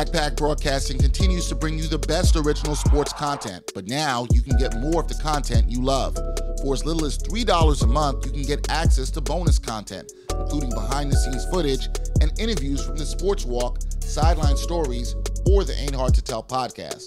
Backpack Broadcasting continues to bring you the best original sports content, but now you can get more of the content you love. For as little as $3 a month, you can get access to bonus content, including behind-the-scenes footage and interviews from the Sports Walk, Sideline Stories, or the Ain't Hard to Tell podcast.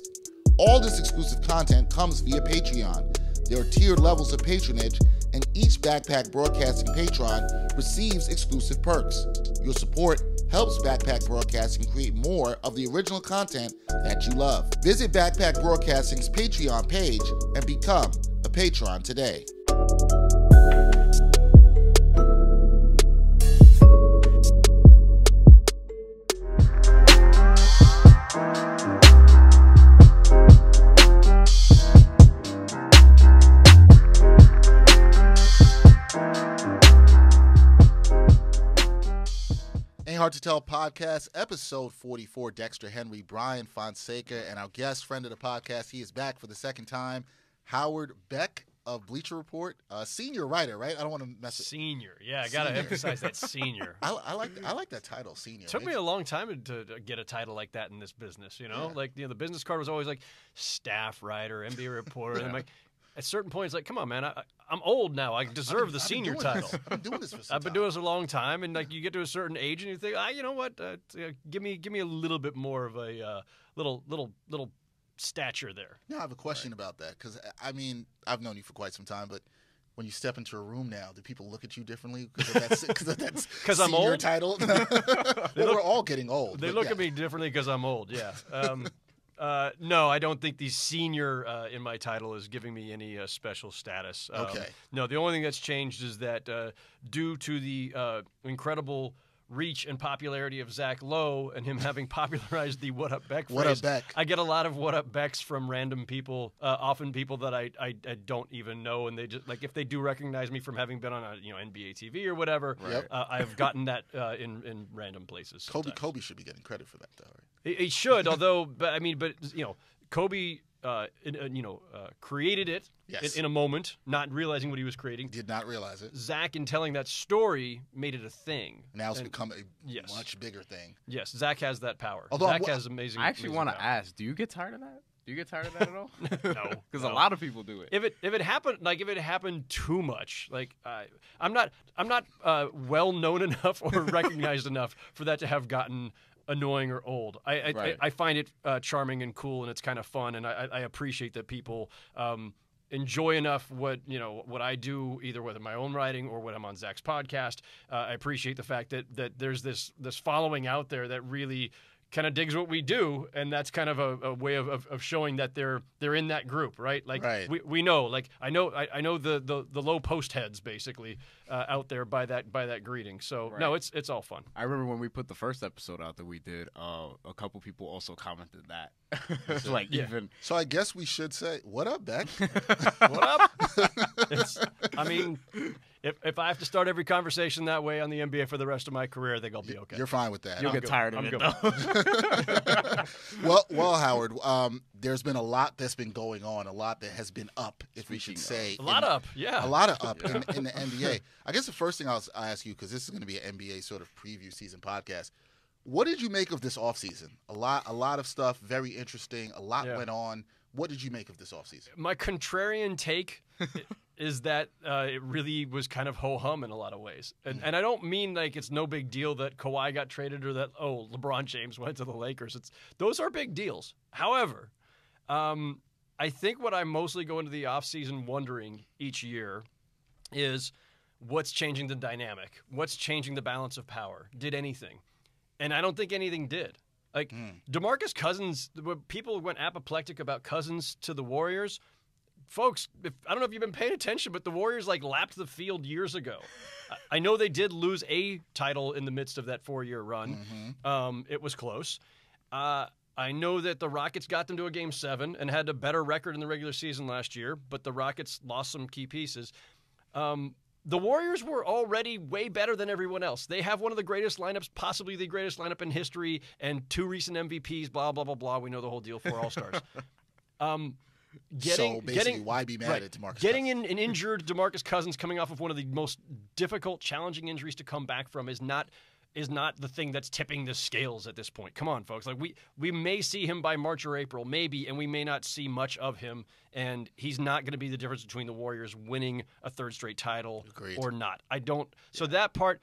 All this exclusive content comes via Patreon. There are tiered levels of patronage, and each Backpack Broadcasting patron receives exclusive perks. Your support helps Backpack Broadcasting create more of the original content that you love. Visit Backpack Broadcasting's Patreon page and become a patron today. Hard to Tell podcast, episode 44. Dexter Henry, Brian Fonseca, and our guest friend of the podcast. He is back for the second time, Howard Beck of Bleacher Report, senior writer, right? I don't want to mess it. Senior, yeah, I gotta emphasize that senior. I like that title, senior. Took me a long time to get a title like that in this business. The business card was always like staff writer, NBA reporter, and I'm like. At certain points, like, come on, man, I'm old now. I deserve the senior title. I've been doing this for some I've been doing this a long time, and like you get to a certain age, and you think, you know what? Give me a little bit more of a little stature there. Now I have a question about that because I mean I've known you for quite some time, but when you step into a room now, do people look at you differently because of that because I'm old title? We're all getting old. They look at me differently because I'm old. Yeah. No, I don't think the senior in my title is giving me any special status. Okay. No, the only thing that's changed is that due to the incredible reach and popularity of Zach Lowe and him having popularized the "What Up Beck" phrase, What Up Beck? I get a lot of "What Up Becks" from random people, often people that I don't even know, and they just like if they do recognize me from having been on NBA TV or whatever. Right. I've gotten that in random places. Kobe should be getting credit for that, though. Right? He should, although, Kobe, created it in a moment, not realizing what he was creating. Did not realize it. Zach, in telling that story, made it a thing. Now it's become a much bigger thing. Yes, Zach has that power. Although Zach has amazing. I actually want to power. ask: do you get tired of that? Do you get tired of that at all? No, because a lot of people do it. If it happened too much, like I'm not well known enough or recognized enough for that to have gotten annoying or old. I find it charming and cool, and it's kind of fun, and I appreciate that people enjoy enough what I do, either with my own writing or when I'm on Zach's podcast. I appreciate the fact that there's this following out there that really kind of digs what we do, and that's kind of a way of showing that they're in that group, right? Like we know, like I know the low post heads basically out there by that greeting. So no, it's all fun. I remember when we put the first episode out that we did, a couple people also commented that. Even. So I guess we should say, "What up, Beck?" What up? If I have to start every conversation that way on the NBA for the rest of my career, I think I'll be okay. You're fine with that. You'll get tired of it, though. Well, Howard, there's been a lot that's been going on, a lot that has been up, if we should say. A lot up in the NBA. I guess the first thing I'll ask you, because this is going to be an NBA sort of preview season podcast, what did you make of this offseason? A lot of stuff, very interesting. A lot went on. What did you make of this offseason? My contrarian take is that it really was kind of ho-hum in a lot of ways. And I don't mean like it's no big deal that Kawhi got traded or that, LeBron James went to the Lakers. Those are big deals. However, I think what I mostly go into the offseason wondering each year is what's changing the dynamic? What's changing the balance of power? Did anything? And I don't think anything did. Like, DeMarcus Cousins, people went apoplectic about Cousins to the Warriors. Folks, I don't know if you've been paying attention, but the Warriors, lapped the field years ago. I know they did lose a title in the midst of that 4-year run. Mm-hmm. It was close. I know that the Rockets got them to a Game 7 and had a better record in the regular season last year, but the Rockets lost some key pieces. The Warriors were already way better than everyone else. They have one of the greatest lineups, possibly the greatest lineup in history, and 2 recent MVPs, blah, blah, blah, blah. We know the whole deal, 4 All-Stars. Why be mad at DeMarcus Getting an injured DeMarcus Cousins coming off of one of the most difficult, challenging injuries to come back from is not is not the thing that's tipping the scales at this point. Come on, folks. Like we may see him by March or April, maybe, and we may not see much of him, and he's not going to be the difference between the Warriors winning a third straight title or not. I don't. So that part,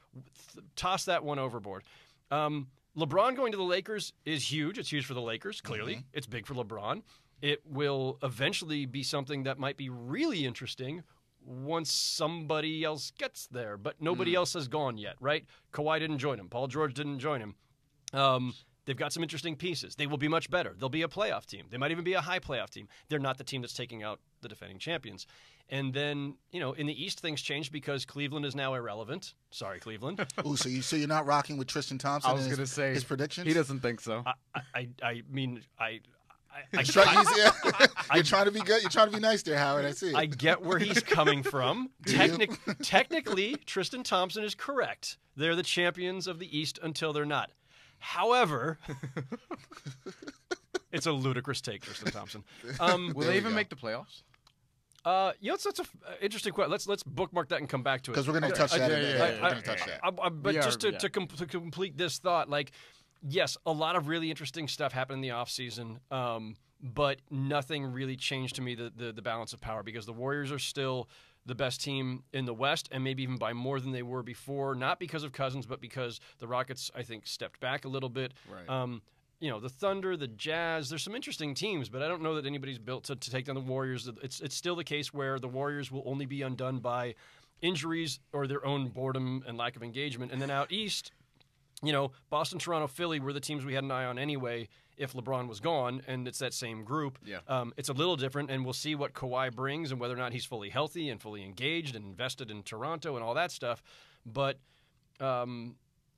toss that one overboard. LeBron going to the Lakers is huge. It's huge for the Lakers, clearly. It's big for LeBron. It will eventually be something that might be really interesting once somebody else gets there, but nobody else has gone yet, right? Kawhi didn't join him. Paul George didn't join him. They've got some interesting pieces. They will be much better. They'll be a playoff team. They might even be a high playoff team. They're not the team that's taking out the defending champions. And then, in the East, things changed because Cleveland is now irrelevant. Sorry, Cleveland. Ooh, so you're not rocking with Tristan Thompson? I was going to say his predictions. He doesn't think so. I mean, you're trying to be good. You're trying to be nice there, Howard. I see. I get where he's coming from. Technically, Tristan Thompson is correct. They're the champions of the East until they're not. However, it's a ludicrous take, Tristan Thompson. Will they even make the playoffs? It's such an interesting question. Let's bookmark that and come back to it. Because we're going to touch that. We're going to touch that. But just to complete this thought, like, yes, a lot of really interesting stuff happened in the offseason, but nothing really changed to me the balance of power because the Warriors are still the best team in the West and maybe even by more than they were before, not because of Cousins, but because the Rockets, I think, stepped back a little bit. Right. The Thunder, the Jazz, there's some interesting teams, but I don't know that anybody's built to take down the Warriors. It's still the case where the Warriors will only be undone by injuries or their own boredom and lack of engagement. And then out East, Boston, Toronto, Philly were the teams we had an eye on anyway if LeBron was gone, and it's that same group. Yeah. It's a little different, and we'll see what Kawhi brings and whether or not he's fully healthy and fully engaged and invested in Toronto and all that stuff. But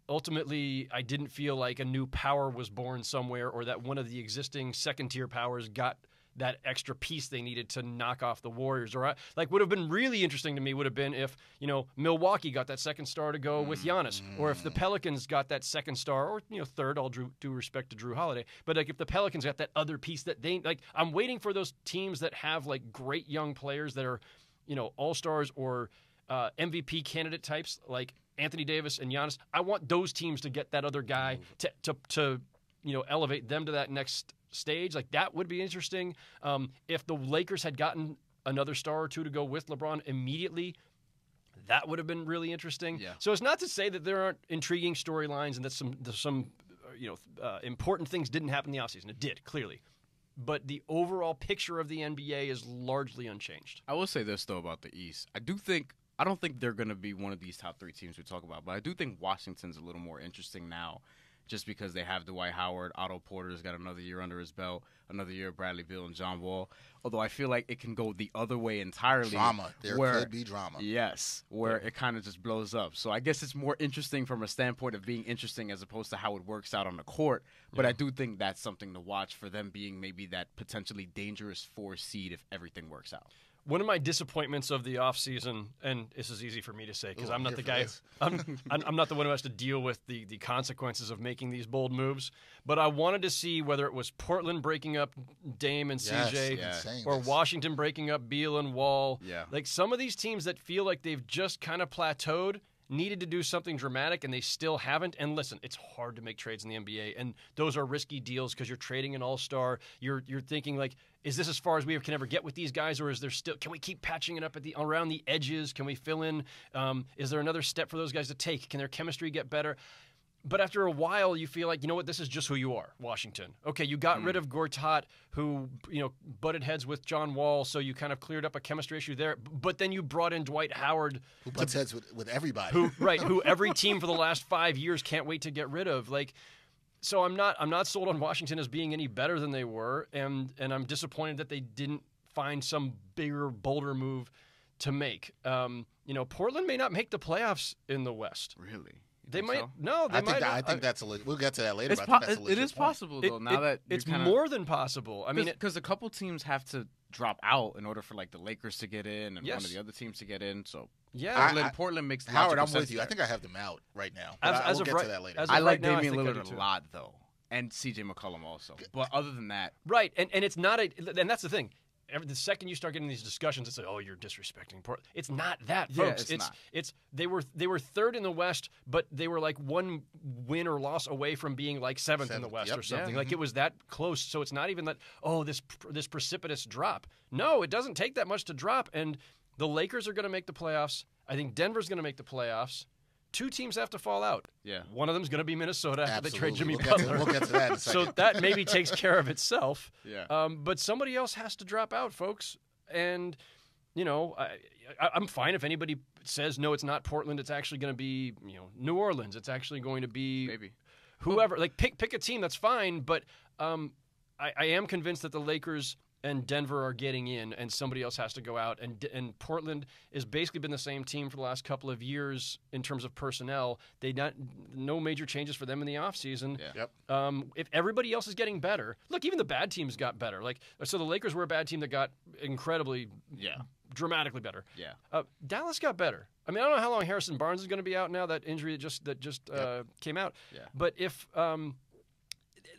ultimately, I didn't feel like a new power was born somewhere or that one of the existing second-tier powers got that extra piece they needed to knock off the Warriors. Or would have been really interesting to me would have been if, Milwaukee got that second star to go with Giannis, or if the Pelicans got that second star, or, third, all due respect to Drew Holiday. But if the Pelicans got that other piece that they, I'm waiting for those teams that have great young players that are, all-stars or MVP candidate types like Anthony Davis and Giannis. I want those teams to get that other guy to elevate them to that next stage. That would be interesting. If the Lakers had gotten another star or two to go with LeBron immediately, that would have been really interesting. Yeah. So it's not to say that there aren't intriguing storylines and that some important things didn't happen in the offseason. It did, clearly. But the overall picture of the NBA is largely unchanged. I will say this, though, about the East. I don't think they're going to be one of these top three teams we talk about, but I do think Washington's a little more interesting now just because they have Dwight Howard. Otto Porter's got another year under his belt, another year of Bradley Beal and John Wall. Although I feel like it can go the other way entirely. Drama. There could be drama. Yes, where it kind of just blows up. So I guess it's more interesting from a standpoint of being interesting as opposed to how it works out on the court. But I do think that's something to watch for them being maybe that potentially dangerous 4 seed if everything works out. One of my disappointments of the offseason, and this is easy for me to say because I'm not the guy. I'm not the one who has to deal with the consequences of making these bold moves. But I wanted to see whether it was Portland breaking up Dame and CJ, or Washington breaking up Beal and Wall. Yeah. Some of these teams that feel like they've just kind of plateaued needed to do something dramatic, and they still haven't. And listen, it's hard to make trades in the NBA, and those are risky deals because you're trading an all-star. You're thinking is this as far as we can ever get with these guys, or is there still? Can we keep patching it up around the edges? Can we fill in? Is there another step for those guys to take? Can their chemistry get better? But after a while, you feel like, this is just who you are, Washington. Okay, you got rid of Gortat, who, butted heads with John Wall, so you kind of cleared up a chemistry issue there. But then you brought in Dwight Howard. Who butts heads with everybody. Who every team for the last 5 years can't wait to get rid of. So I'm not sold on Washington as being any better than they were, and I'm disappointed that they didn't find some bigger, bolder move to make. Portland may not make the playoffs in the West. Really? They might. So? No, they might. I think that's we'll get to that later. It is possible though. Now that it's more than possible. I mean, because a couple teams have to drop out in order for the Lakers to get in and one of the other teams to get in. So Portland makes Howard. I'm sense with you. there. I think I have them out right now. We'll get to that later. I like Damian Lillard a lot though, and CJ McCollum also. But other than that, right, and it's not and that's the thing. the second you start getting these discussions, it's like, oh, you're disrespecting Portland. It's not that, folks. Yeah, it's they were third in the West, but they were like one win or loss away from being like seventh in the West or something. Like it was that close. So it's not even that, oh, this precipitous drop. No, it doesn't take that much to drop. And the Lakers are going to make the playoffs. I think Denver's going to make the playoffs. 2 teams have to fall out. Yeah. One of them is going to be Minnesota after they trade Jimmy Butler. Butler. We'll get to that in a second. So that maybe takes care of itself. Yeah. But somebody else has to drop out, folks. And, you know, I'm fine if anybody says, no, it's not Portland. It's actually going to be, you know, New Orleans. It's actually going to be maybe whoever. Like, pick a team. That's fine. But I am convinced that the Lakers and Denver are getting in, and somebody else has to go out. And Portland has basically been the same team for the last couple of years in terms of personnel. No major changes for them in the offseason. Yeah. Yep. If everybody else is getting better, look, even the bad teams got better. Like, so the Lakers were a bad team that got incredibly, dramatically better. Yeah. Dallas got better. I mean, I don't know how long Harrison Barnes is going to be out now. That injury that just came out. Yeah. But if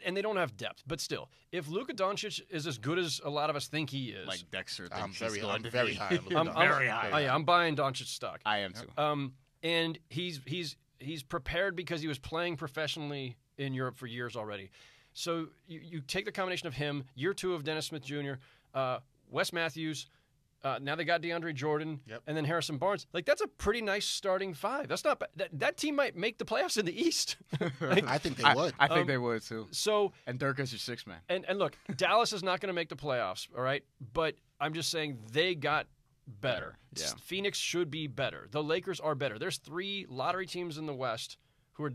and they don't have depth, but still, if Luka Doncic is as good as a lot of us think he is, Like Dexter thinks I'm very going to very be. high. I'm very high. Oh, yeah, I'm buying Doncic stock. I am too. And he's prepared because he was playing professionally in Europe for years already. So you take the combination of him, year 2 of Dennis Smith Jr., Wes Matthews. Now they got DeAndre Jordan, and then Harrison Barnes. Like, that's a pretty nice starting 5. That's not bad. That team might make the playoffs in the East. Like, I think they would. I think they would too. So And Dirk is your 6th man. and look, Dallas is not going to make the playoffs, all right? But I'm just saying they got better. Yeah. Phoenix should be better. The Lakers are better. There's 3 lottery teams in the West who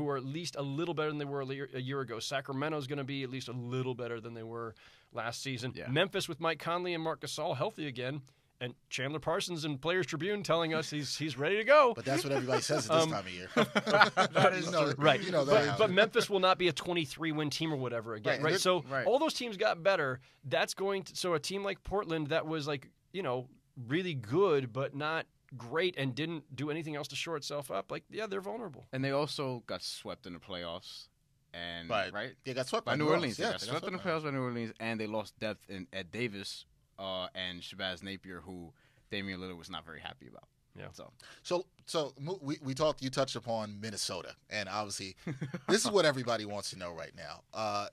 are at least a little better than they were a year ago. Sacramento's going to be at least a little better than they were last season. Yeah. Memphis with Mike Conley and Marc Gasol healthy again, and Chandler Parsons in Players Tribune telling us he's ready to go. But that's what everybody says at this time of year. That is right. You know but Memphis will not be a 23-win team or whatever again, right? So all those teams got better. That's going to so a team like Portland that was like, you know, really good but not great and didn't do anything else to shore itself up. Like, yeah, they're vulnerable. And they also got swept in the playoffs. And right, they got swept by New Orleans. Yeah, they got swept in the playoffs by New Orleans, and they lost depth in Ed Davis and Shabazz Napier, who Damian Lillard was not very happy about. Yeah. So we talked. You touched upon Minnesota, and obviously, this is what everybody wants to know right now.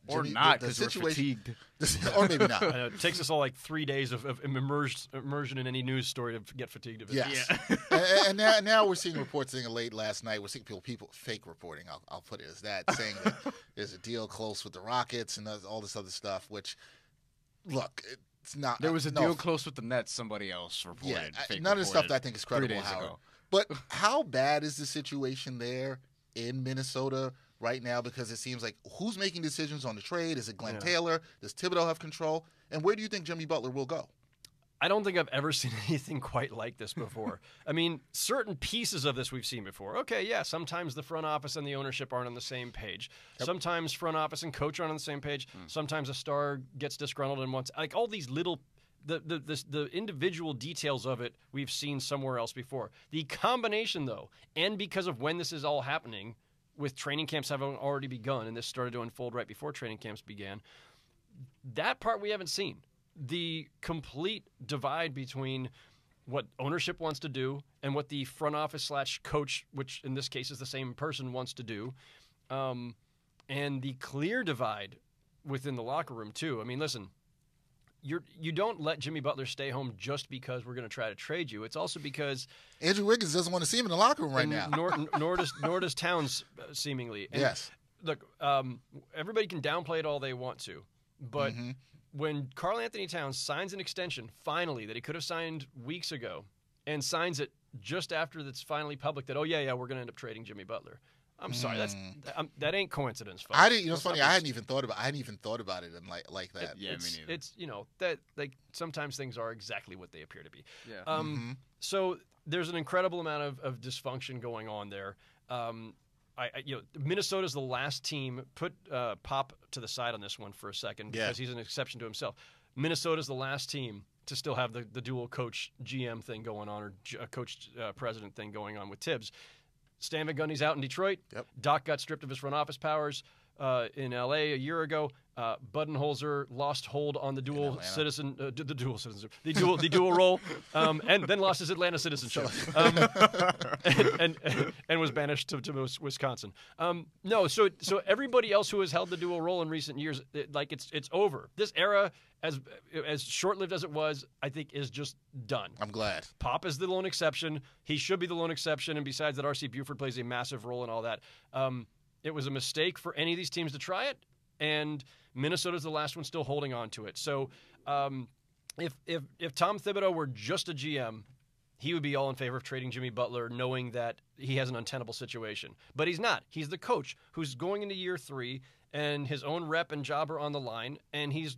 Or Jimmy, not, the because we're situation, fatigued. or maybe not. It takes us all like 3 days of immersion in any news story to get fatigued of it. Yes. And now we're seeing reports saying late last night. We're seeing people fake reporting. I'll put it as that, saying that there's a deal close with the Rockets and all this other stuff. Which, look, it's not. There was a deal close with the Nets. Somebody else reported. None of the stuff that I think is credible, 3 days Howard. ago. But how bad is the situation there in Minnesota right now? Because it seems like who's making decisions on the trade? Is it Glenn Taylor? Does Thibodeau have control? And where do you think Jimmy Butler will go? I don't think I've ever seen anything quite like this before. I mean, certain pieces of this we've seen before. Okay, yeah, sometimes the front office and the ownership aren't on the same page. Yep. Sometimes front office and coach aren't on the same page. Sometimes a star gets disgruntled and wants, like, all these little the individual details of it we've seen somewhere else before. The combination, though, and because of when this is all happening, with training camps having already begun, and this started to unfold right before training camps began, that part we haven't seen. The complete divide between what ownership wants to do and what the front office / coach, which in this case is the same person, wants to do, and the clear divide within the locker room, too. I mean, listen, you don't let Jimmy Butler stay home just because we're going to try to trade you. It's also because Andrew Wiggins doesn't want to see him in the locker room right now. Nor does Towns, seemingly. And yes. Look, everybody can downplay it all they want to, but when Karl Anthony Towns signs an extension, finally, that he could have signed weeks ago, and signs it just after it's finally public that, oh, yeah, we're going to end up trading Jimmy Butler. I'm sorry, that ain't coincidence, folks. I didn't. You know, it's funny. I hadn't even thought about it in like that. Me neither. It's that, like, sometimes things are exactly what they appear to be. Yeah. So there's an incredible amount of dysfunction going on there. Minnesota's the last team. Put Pop to the side on this one for a second because he's an exception to himself. Minnesota's the last team to still have the dual coach GM thing going on, or coach president thing going on with Tibbs. Stan Van Gundy's out in Detroit. Yep. Doc got stripped of his front office powers in L.A. a year ago. Budenholzer lost hold on the dual citizen, the dual role, and then lost his Atlanta citizenship, and was banished to Wisconsin. So everybody else who has held the dual role in recent years, it's over. This era, as short-lived as it was, I think is just done. I'm glad. Pop is the lone exception. He should be the lone exception, and besides that, R.C. Buford plays a massive role in all that. It was a mistake for any of these teams to try it, and Minnesota's the last one still holding on to it. So if Tom Thibodeau were just a GM, he would be all in favor of trading Jimmy Butler, knowing that he has an untenable situation. But he's not. He's the coach who's going into year 3, and his own rep and job are on the line, and he's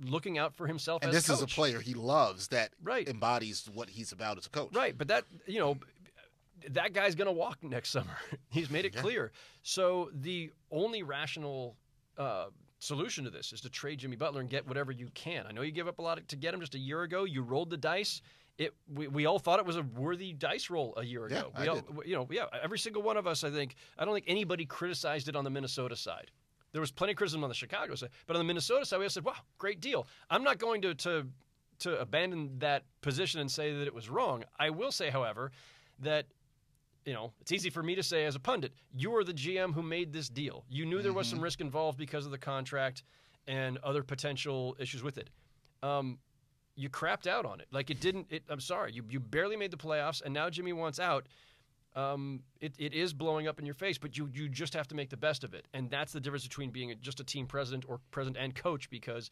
looking out for himself as a coach. And this is a player he loves that embodies what he's about as a coach. Right, but that guy's going to walk next summer. He's made it clear. So the only rational solution to this is to trade Jimmy Butler and get whatever you can. I know you give up a lot to get him just a year ago. You rolled the dice. We all thought it was a worthy dice roll a year ago. Every single one of us, I don't think anybody criticized it on the Minnesota side. There was plenty of criticism on the Chicago side, but on the Minnesota side, we all said, wow, great deal. I'm not going to abandon that position and say that it was wrong. I will say, however, that it's easy for me to say as a pundit, you are the GM who made this deal. You knew there was some risk involved because of the contract and other potential issues with it. You crapped out on it. I'm sorry. You barely made the playoffs, and now Jimmy wants out. It is blowing up in your face, but you just have to make the best of it. And that's the difference between being just a team president or president and coach, because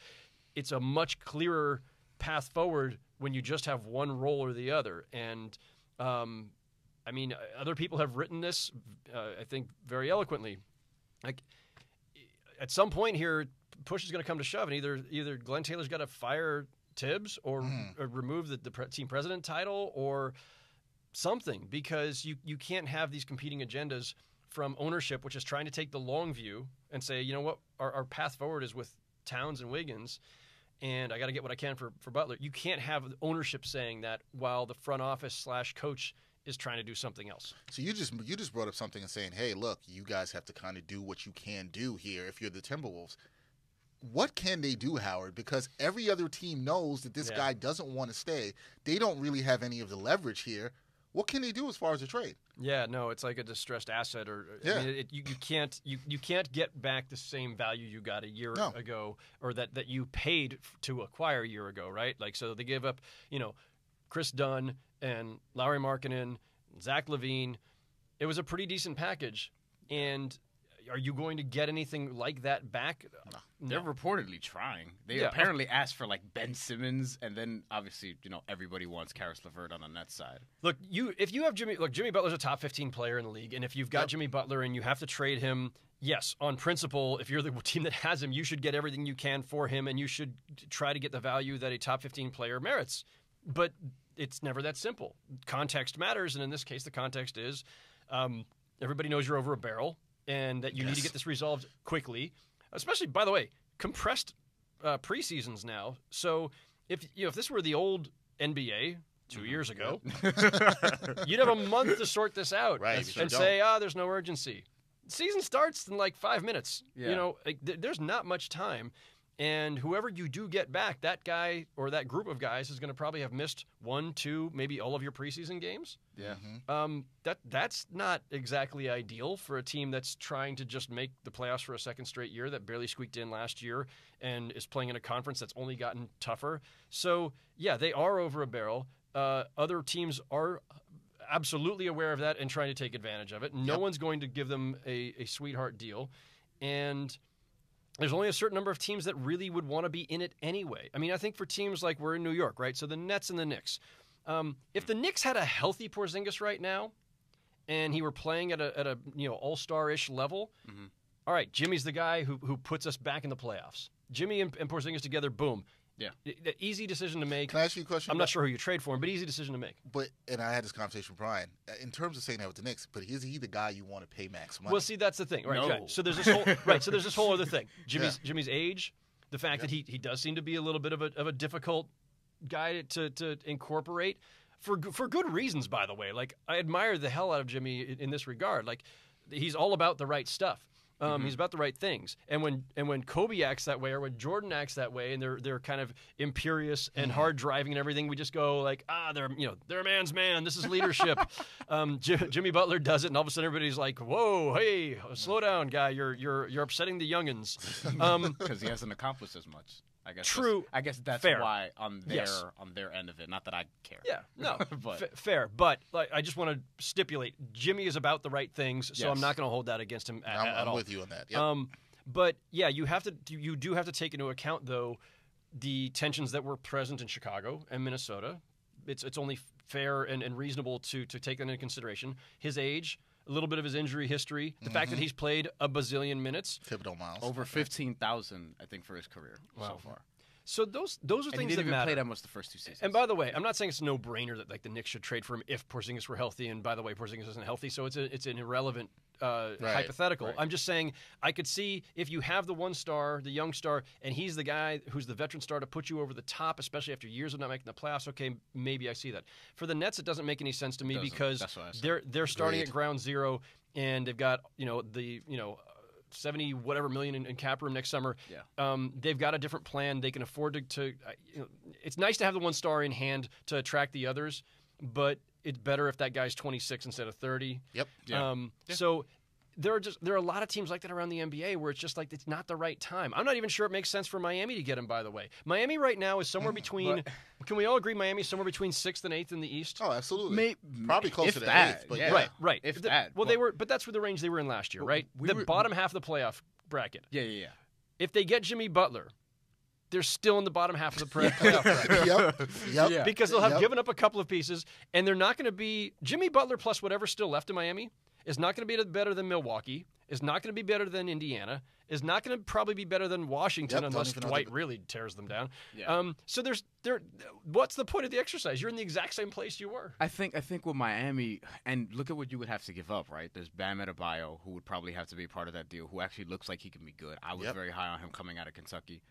it's a much clearer path forward when you just have one role or the other. And other people have written this, I think, very eloquently. Like, at some point here, push is going to come to shove, and either Glenn Taylor's got to fire Tibbs or remove the team president title or something, because you can't have these competing agendas from ownership, which is trying to take the long view and say, you know what, our path forward is with Towns and Wiggins, and I got to get what I can for Butler. You can't have ownership saying that while the front office / coach is trying to do something else. So you just brought up something and saying, hey, look, you guys have to kind of do what you can do here if you're the Timberwolves. What can they do, Howard? Because every other team knows that this guy doesn't want to stay. They don't really have any of the leverage here. What can they do as far as a trade? Yeah, no, it's like a distressed asset, you can't get back the same value you got a year ago, or that you paid to acquire a year ago, right? Like, so they gave up, Chris Dunn and Lauri Markkanen, Zach LaVine. It was a pretty decent package, and are you going to get anything like that back? No. They're reportedly trying. They apparently asked for Ben Simmons, and then obviously everybody wants Karis LeVert on the Nets side. Look, if you have Jimmy Butler's a top 15 player in the league, and if you've got Jimmy Butler and you have to trade him, yes, on principle, if you're the team that has him, you should get everything you can for him, and you should try to get the value that a top 15 player merits. But it's never that simple. Context matters, and in this case, the context is everybody knows you're over a barrel, and that you need to get this resolved quickly. Especially, by the way, compressed preseasons now. So if this were the old NBA 2 years ago, you'd have a month to sort this out, and say, there's no urgency. The season starts in 5 minutes. Yeah. There's not much time. And whoever you do get back, that guy or that group of guys is going to probably have missed 1, 2, maybe all of your preseason games. Yeah. That's not exactly ideal for a team that's trying to just make the playoffs for a second straight year, that barely squeaked in last year and is playing in a conference that's only gotten tougher. So, yeah, they are over a barrel. Other teams are absolutely aware of that and trying to take advantage of it. No one's going to give them a sweetheart deal. And there's only a certain number of teams that really would want to be in it anyway. I mean, I think for teams like we're in New York, right? So the Nets and the Knicks. If the Knicks had a healthy Porzingis right now, and he were playing at a all-star-ish level, all right, Jimmy's the guy who puts us back in the playoffs. Jimmy and Porzingis together, boom. Yeah. Easy decision to make. Can I ask you a question? I'm not sure who you trade for him, but easy decision to make. And I had this conversation with Brian in terms of saying that with the Knicks. But is he the guy you want to pay max money? Well, see, that's the thing, right? No. So there's this whole other thing. Jimmy's age, the fact that he does seem to be a little bit of a difficult guy to incorporate for good reasons, by the way. Like, I admire the hell out of Jimmy in this regard. Like, he's all about the right stuff. He's about the right things. And when Kobe acts that way, or when Jordan acts that way, and they're kind of imperious and hard driving and everything, we just go like, they're a man's man. This is leadership. Jimmy Butler does it, and all of a sudden everybody's like, whoa, hey, slow down, guy. You're upsetting the youngins. Because he hasn't accomplished as much. I guess True. I guess that's Fair. why on their end of it. Not that I care. Yeah, no, but fair. But like, I just want to stipulate, Jimmy is about the right things, so Yes. I'm not going to hold that against him at I'm all. with you on that. Yep. But yeah, you do have to take into account though the tensions that were present in Chicago and Minnesota. It's only fair and reasonable to take that into consideration. His age, a little bit of his injury history, the fact that he's played a bazillion minutes. Thibodeau miles. over 15,000, I think, for his career so far. So those are And he things didn't that even matter. play that much the first 2 seasons. And by the way, I'm not saying it's a no-brainer that like the Knicks should trade for him if Porzingis were healthy. And by the way, Porzingis isn't healthy, so it's an irrelevant hypothetical. right. I'm just saying I could see if you have the one star, the young star, and he's the guy who's the veteran star to put you over the top, especially after years of not making the playoffs. Okay, maybe I see that. For the Nets, it doesn't make any sense to me because That's what I said. they're starting Agreed. at ground zero and they've got 70 whatever million in cap room next summer. Yeah. They've got a different plan. They can afford to it's nice to have the one star in hand to attract the others, but it's better if that guy's 26 instead of 30. Yep. Yeah. So there are a lot of teams like that around the NBA where it's just like it's not the right time. I'm not even sure it makes sense for Miami to get him, by the way. Miami right now is somewhere between can we all agree Miami's somewhere between 6th and 8th in the East? Oh, absolutely. Probably closer if to that, 8th, but yeah. yeah. Right. If that. Well, they were, but that's for the range they were in last year, right? we The were- bottom half of the playoff bracket. Yeah. If they get Jimmy Butler, they're still in the bottom half of the playoff bracket. Yep. Yeah. Because they'll have Yep. given up a couple of pieces, and they're not going to be Jimmy Butler plus whatever's still left in Miami is not going to be better than Milwaukee, is not going to be better than Indiana, is not going to probably be better than Washington Yep, don't unless even know Dwight the- really tears them down. Yeah. So what's the point of the exercise? You're in the exact same place you were. I think with Miami, and look at what you would have to give up, right? There's Bam Adebayo, who would probably have to be part of that deal, who actually looks like he can be good. I was Yep. very high on him coming out of Kentucky.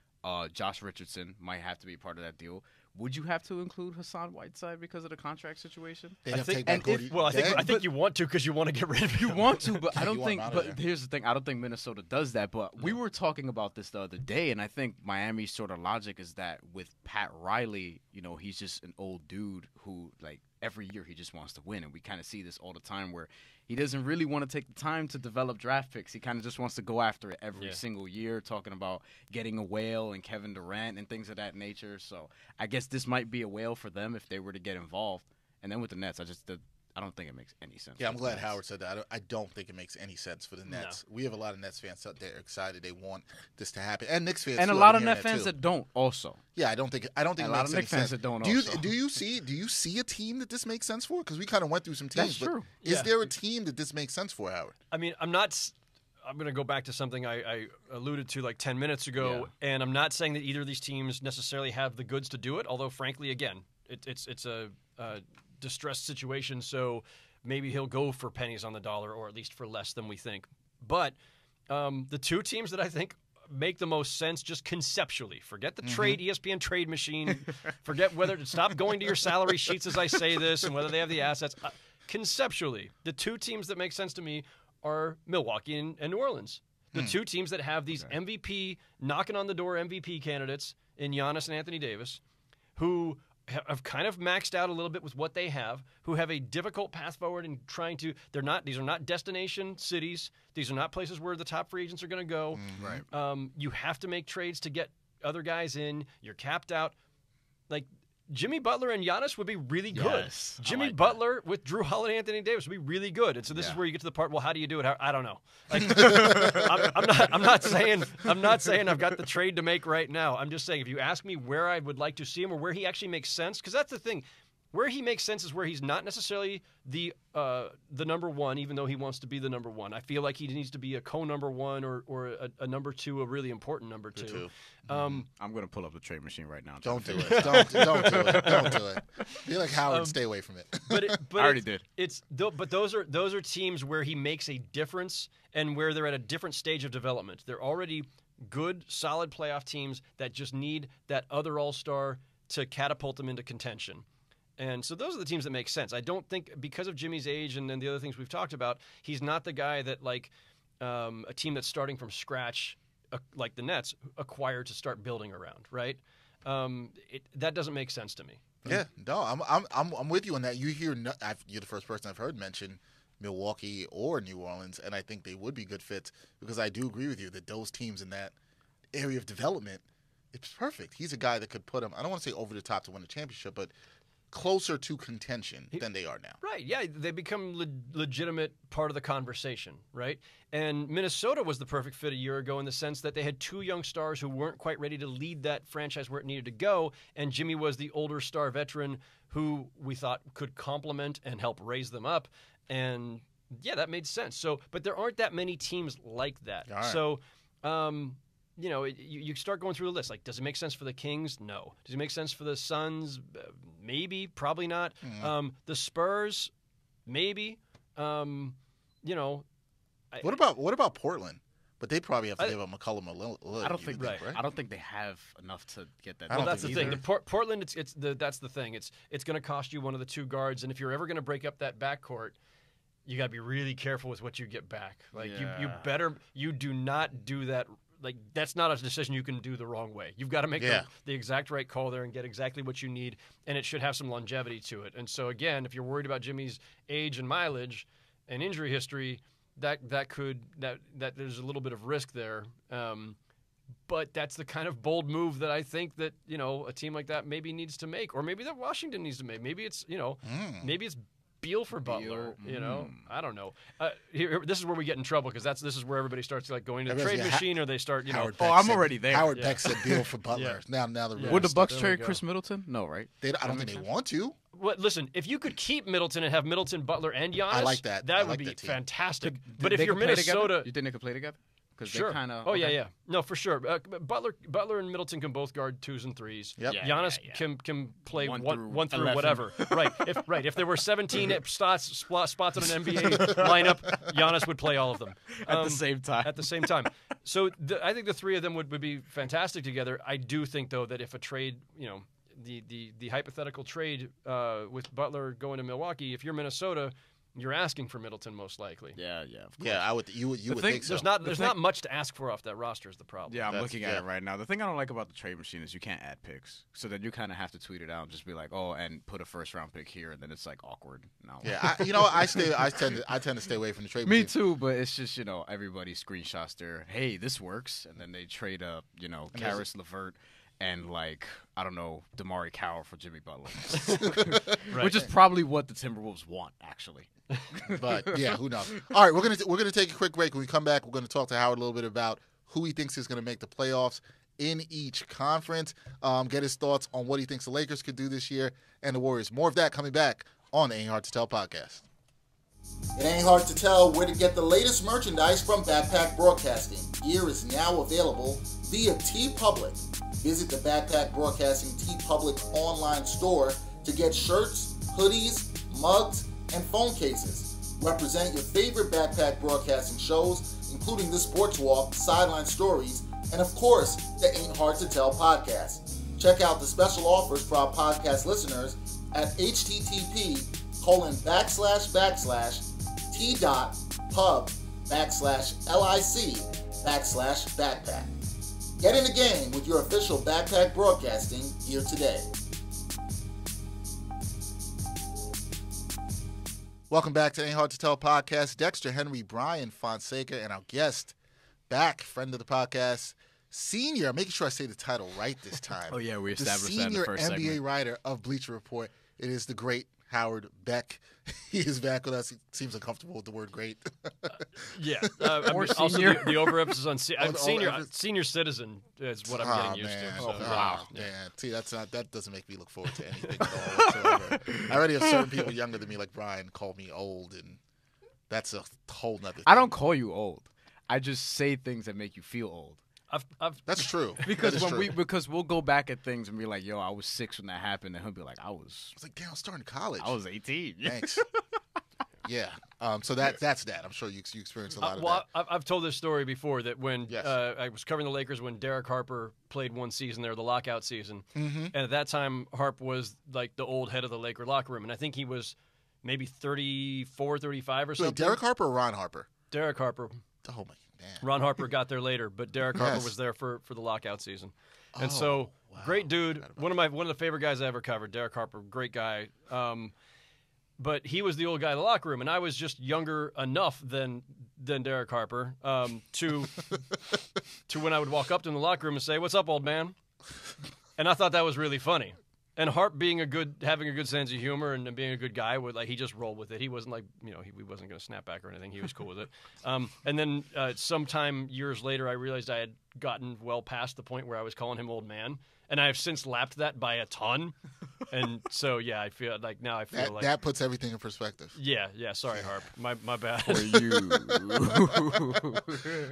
Josh Richardson might have to be part of that deal. Would you have to include Hassan Whiteside because of the contract situation? They'd I have to think- take and back if- Cody. Well, I Day. think you want to because you want to get rid of him. You want to, but I You don't want think. him out of But there. here's the thing: I don't think Minnesota does that. But we were talking about this the other day, and I think Miami's sort of logic is that with Pat Riley, he's just an old dude who, like, every year he just wants to win, and we kind of see this all the time where he doesn't really want to take the time to develop draft picks. He kind of just wants to go after it every single year, talking about getting a whale and Kevin Durant and things of that nature. So I guess this might be a whale for them if they were to get involved. And then with the Nets, I don't think it makes any sense. Yeah, I'm with the glad Nets. Howard said that. I don't think it makes any sense for the Nets. We have a lot of Nets fans out there excited. They want this to happen, and Knicks fans And a too. lot I've of been Net hearing fans too. that don't also. Yeah, I don't think A it lot makes of any Knicks fans sense. that don't do you also. do you see a team that this makes sense for? Because we kind of went through some teams. That's but true. Is Yeah. there a team that this makes sense for, Howard? I mean, I'm going to go back to something I alluded to like 10 minutes ago, and I'm not saying that either of these teams necessarily have the goods to do it, although, frankly, again, it's a distressed situation, so maybe he'll go for pennies on the dollar or at least for less than we think. But the two teams that I think make the most sense just conceptually, forget the trade ESPN trade machine, forget whether to stop going to your salary sheets as I say this and whether they have the assets. Conceptually, the two teams that make sense to me are Milwaukee and New Orleans. The two teams that have these MVP, knocking on the door MVP candidates in Giannis and Anthony Davis, who have kind of maxed out a little bit with what they have, who have a difficult path forward in trying to. These are not destination cities. These are not places where the top free agents are going to go. Right. You have to make trades to get other guys in. You're capped out. Like Jimmy Butler and Giannis would be really good. Yes, I Jimmy like Butler with Drew Holiday and Anthony Davis would be really good. And so this is where you get to the part. Well, how do you do it? I don't know. Like, I'm not saying I've got the trade to make right now. I'm just saying if you ask me where I would like to see him or where he actually makes sense, because that's the thing. Where he makes sense is where he's not necessarily the number one, even though he wants to be the number one. I feel like he needs to be a co-number one or a number two, a really important number two. I'm going to pull up the trade machine right now. Don't do it. Don't do it. Don't do it. Be like Howard. Stay away from it. But I already did. But those are teams where he makes a difference and where they're at a different stage of development. They're already good, solid playoff teams that just need that other all-star to catapult them into contention. And so those are the teams that make sense. I don't think because of Jimmy's age and then the other things we've talked about, he's not the guy that like a team that's starting from scratch, like the Nets, acquire to start building around, right? That doesn't make sense to me. Yeah, no, I'm with you on that. You're the first person I've heard mention Milwaukee or New Orleans, and I think they would be good fits because I do agree with you that those teams in that area of development, it's perfect. He's a guy that could put them, I don't want to say over the top to win a championship, but closer to contention than they are now. Right, yeah, they become legitimate part of the conversation, right? And Minnesota was the perfect fit a year ago in the sense that they had two young stars who weren't quite ready to lead that franchise where it needed to go, and Jimmy was the older star veteran who we thought could complement and help raise them up, and yeah, that made sense. So, but there aren't that many teams like that. Right. So, you start going through the list. Like, does it make sense for the Kings? No. Does it make sense for the Suns? Maybe, probably not. Mm-hmm. The Spurs? Maybe. What about Portland? But they probably have to give up McCollum a little. I don't think right. I don't think they have enough to get that. Well, that's the thing. Portland, that's the thing. It's going to cost you one of the two guards, and if you're ever going to break up that backcourt, you got to be really careful with what you get back. Like you do not do that. Like, that's not a decision you can do the wrong way. You've got to make the exact right call there and get exactly what you need, and it should have some longevity to it. And so, again, if you're worried about Jimmy's age and mileage and injury history, that there's a little bit of risk there. But that's the kind of bold move that I think that, a team like that maybe needs to make, or maybe that Washington needs to make. Maybe it's, maybe it's Beal for Butler, I don't know. This is where we get in trouble because this is where everybody starts like going to the trade machine, or they start, I'm already there. Howard Beck said Beal for Butler. Now would the Bucks trade Chris Middleton? No, right? I don't think they want to. Well, listen, if you could keep Middleton and have Middleton, Butler, and Giannis, I like that. That would be fantastic. But if you're Minnesota, you think they could play together? Sure. Yeah. No, for sure. Butler and Middleton can both guard 2s and 3s. Yep. Giannis can play one through whatever. Right. If there were 17 spots on an NBA lineup, Giannis would play all of them at the same time. So I think the three of them would be fantastic together. I do think though that if a trade, the hypothetical trade with Butler going to Milwaukee, if you're Minnesota, you're asking for Middleton most likely. Yeah, of course. Yeah, I would. You would think so. There's not much to ask for off that roster is the problem. Yeah, I'm looking at it right now. The thing I don't like about the trade machine is you can't add picks. So then you kind of have to tweet it out and just be like, oh, and put a first round pick here, and then it's like awkward. No. Yeah, I tend to stay away from the trade machine. Me too, but it's just everybody screenshots their hey, this works, and then they trade up Karis LeVert and I don't know, Damari Cowell for Jimmy Butler, which is probably what the Timberwolves want, actually. But yeah, who knows? All right, we're gonna take a quick break. When we come back, we're gonna talk to Howard a little bit about who he thinks is gonna make the playoffs in each conference. Get his thoughts on what he thinks the Lakers could do this year and the Warriors. More of that coming back on the Ain't Hard to Tell podcast. It ain't hard to tell where to get the latest merchandise from Backpack Broadcasting. Gear is now available via TeePublic. Visit the Backpack Broadcasting TeePublic online store to get shirts, hoodies, mugs, and phone cases. Represent your favorite Backpack Broadcasting shows, including the Sports Walk, Sideline Stories, and of course, the Ain't Hard to Tell podcast. Check out the special offers for our podcast listeners at http://t.pub/lic/backpack. Get in the game with your official Backpack Broadcasting gear today. Welcome back to Ain't Hard to Tell podcast. Dexter, Henry, Bryan, Fonseca, and our guest, back, friend of the podcast, senior, I'm making sure I say the title right this time. Oh, yeah, we established that in the first segment. The senior NBA writer of Bleacher Report. It is the great Howard Beck. He is back with us. He seems uncomfortable with the word great. Also the overemphasis on senior citizen is what I'm getting used to. So, wow. Man. See, that doesn't make me look forward to anything at all whatsoever. I already have certain people younger than me, like Bryan, call me old, and that's a whole nother thing. I don't call you old. I just say things that make you feel old. That's true. Because we'll go back at things and be like, yo, I was 6 when that happened, and he'll be like, I was like, damn, I was starting college. I was 18. Thanks. Yeah. So that's that. I'm sure you experienced a lot of that. I've told this story before that when I was covering the Lakers when Derek Harper played one season there, the lockout season, and at that time Harp was like the old head of the Laker locker room, and I think he was maybe 34, 35 or something. Wait, Derek Harper or Ron Harper? Derek Harper. Oh my man. Ron Harper got there later, but Derek Harper Yes. was there for the lockout season. And Oh, so, wow. great dude. One of the favorite guys I ever covered. Derek Harper, great guy. But he was the old guy in the locker room, and I was just younger enough than Derek Harper to when I would walk up to him in the locker room and say, "What's up, old man?" And I thought that was really funny. And Harp having a good sense of humor and being a good guy, he just rolled with it. He wasn't he wasn't going to snap back or anything. He was cool with it. And then sometime years later, I realized I had gotten well past the point where I was calling him old man, and I have since lapped that by a ton. And so I feel like now that puts everything in perspective. Yeah. Sorry, Harp. My bad. For you.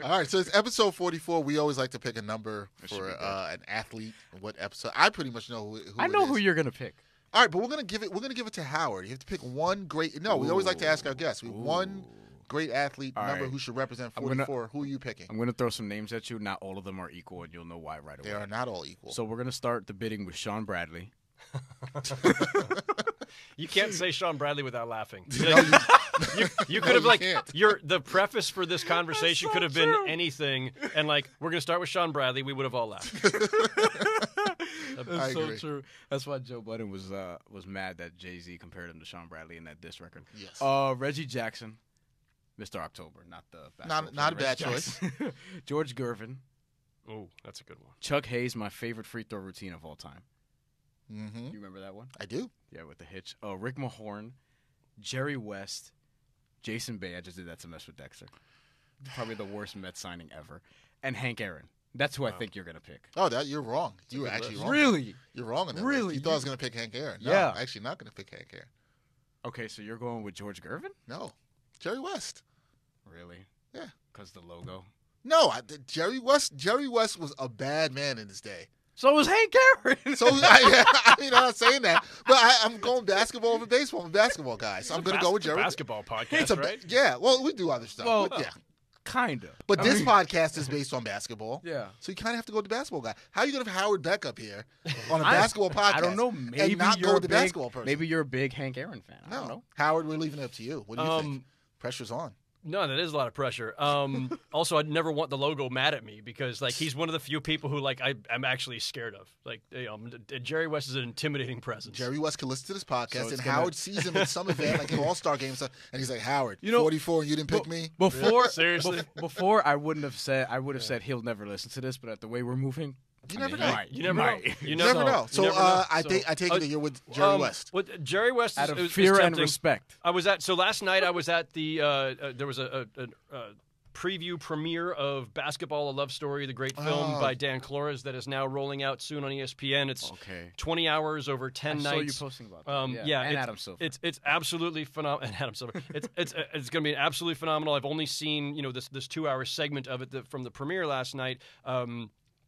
All right, so it's episode 44. We always like to pick a number for an athlete. What episode? I pretty much know who I know it is. who you're gonna pick. All right, but we're gonna give it to Howard. You have to pick one great. No, we always like to ask our guests. We have one great athlete All number right. who should represent 44. Who are you picking? I'm gonna throw some names at you. Not all of them are equal, and you'll know why right away. They are not all equal. So we're gonna start the bidding with Sean Bradley. You can't say Sean Bradley without laughing. No, You could have can't. the preface for this conversation could have been anything, and we're gonna start with Sean Bradley. We would have all laughed. That's I so agree. true. That's why Joe Budden was mad that Jay-Z compared him to Sean Bradley in that diss record. Yes. Reggie Jackson, Mr. October, not the basketball Not a player, bad Reggie Jackson. George Gervin, Oh, that's a good one. Chuck Hayes, my favorite free throw routine of all time. Mm-hmm. You remember that one? I do. Yeah, with the hitch. Rick Mahorn, Jerry West, Jason Bay. I just did that to mess with Dexter. Probably the worst Mets signing ever. And Hank Aaron. That's who I think you're gonna pick. Oh, you're wrong. You were actually wrong. Really? You're wrong on that. Really? List. You thought I was going to pick Hank Aaron. No, Yeah. I'm actually not going to pick Hank Aaron. Okay, so you're going with George Gervin? No. Jerry West. Really? Yeah. Because the logo. No, Jerry West was a bad man in his day. So was Hank Aaron. So I'm not saying that, but I'm going basketball over baseball. I'm a basketball guy, so I'm going to go with Jerry. Basketball podcast, right? Yeah, well, we do other stuff. Well, but yeah. Kind of. But this podcast is based on basketball. Yeah. So you kind of have to go with the basketball guy. How are you going to have Howard Beck up here on a basketball podcast? I don't know. Maybe and not you're go with a the basketball person. Maybe you're a big Hank Aaron fan. I don't know. Howard, we're leaving it up to you. What do you think? Pressure's on. No, that is a lot of pressure. Also, I'd never want the logo mad at me because he's one of the few people who I'm actually scared of. Jerry West is an intimidating presence. Jerry West can listen to this podcast, So and Howard sees him at some event, like an All-Star game, and he's like, "Howard, 44, and you didn't pick me." Before Seriously? before I would have said he'll never listen to this, but at the way we're moving, You never know. You never know. You never know. So I take it that you're with Jerry West. With Jerry West out of is fear and tempting. respect. So last night I was at the there was a preview premiere of Basketball: A Love Story, the great film by Dan Flores that is now rolling out soon on ESPN. It's 20 hours over 10 I nights. saw you posting about that. And Adam Silver. It's absolutely phenomenal. And Adam Silver. It's going to be absolutely phenomenal. I've only seen this 2-hour segment of it from the premiere last night.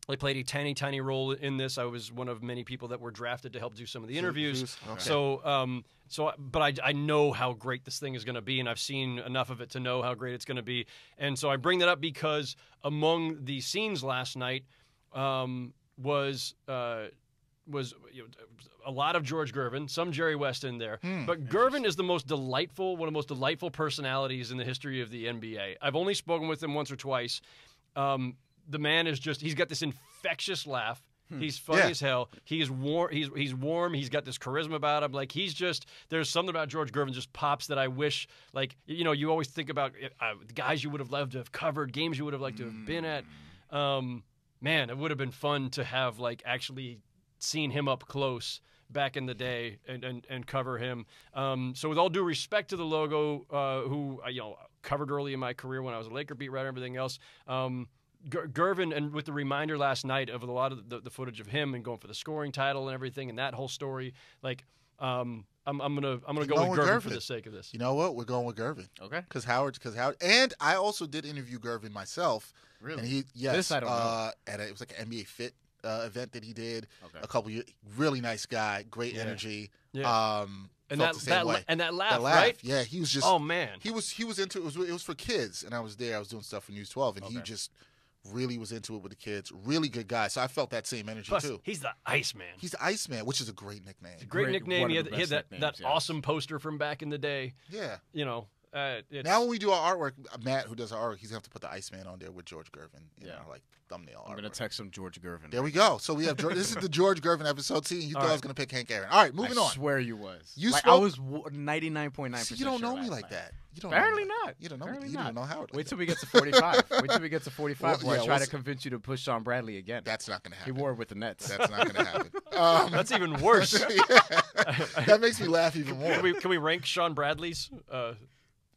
I played a tiny role in this. I was one of many people that were drafted to help do some of the interviews. Okay. But I know how great this thing is going to be, and I've seen enough of it to know how great it's going to be. And so I bring that up because among the scenes last night was a lot of George Gervin, some Jerry West in there. But Gervin is one of the most delightful personalities in the history of the NBA. I've only spoken with him once or twice. The man is he's got this infectious laugh. He's funny as hell. He is warm. He's warm. He's got this charisma about him. There's something about George Gervin just pops that I wish, you always think about the guys you would have loved to have covered, games you would have liked to have been at. Man, it would have been fun to have actually seen him up close back in the day and cover him. So with all due respect to the logo, who covered early in my career when I was a Laker beat writer and everything else, Gervin, and with the reminder last night of a lot of the footage of him and going for the scoring title and everything and that whole story, I'm gonna go with Gervin for the sake of this. You know what? We're going with Gervin. Okay. Because Howard, and I also did interview Gervin myself. Really? And This I don't know. it was like an NBA Fit event that he did a couple years. Really nice guy, great energy. Yeah. And that laugh, right? Yeah, he was just. Oh man, he was into it. It was for kids, and I was there. I was doing stuff for News 12, and he just really was into it with the kids. Really good guy. So I felt that same energy too. He's the Iceman. He's the Iceman, which is a great nickname. It's a great nickname. He had that nicknames, awesome poster from back in the day. Yeah. Now when we do our artwork, Matt, who does our artwork, he's going to have to put the Iceman on there with George Gervin. Like thumbnail I'm going to text him George Gervin. There we go. So we have this is the George Gervin episode. See, you thought I was going to pick Hank Aaron. All right, moving on. I swear you was. I was 99.9%. You don't know me like that. You don't Apparently know not. You don't know me. Apparently You not. don't know Howard. Wait till we get to 45. Wait till we get to 45 before I try we'll to convince you to push Sean Bradley again. That's not going to happen. He wore it with the Nets. That's not going to happen. That's even worse. That makes me laugh even more. Can we rank Sean Bradley's?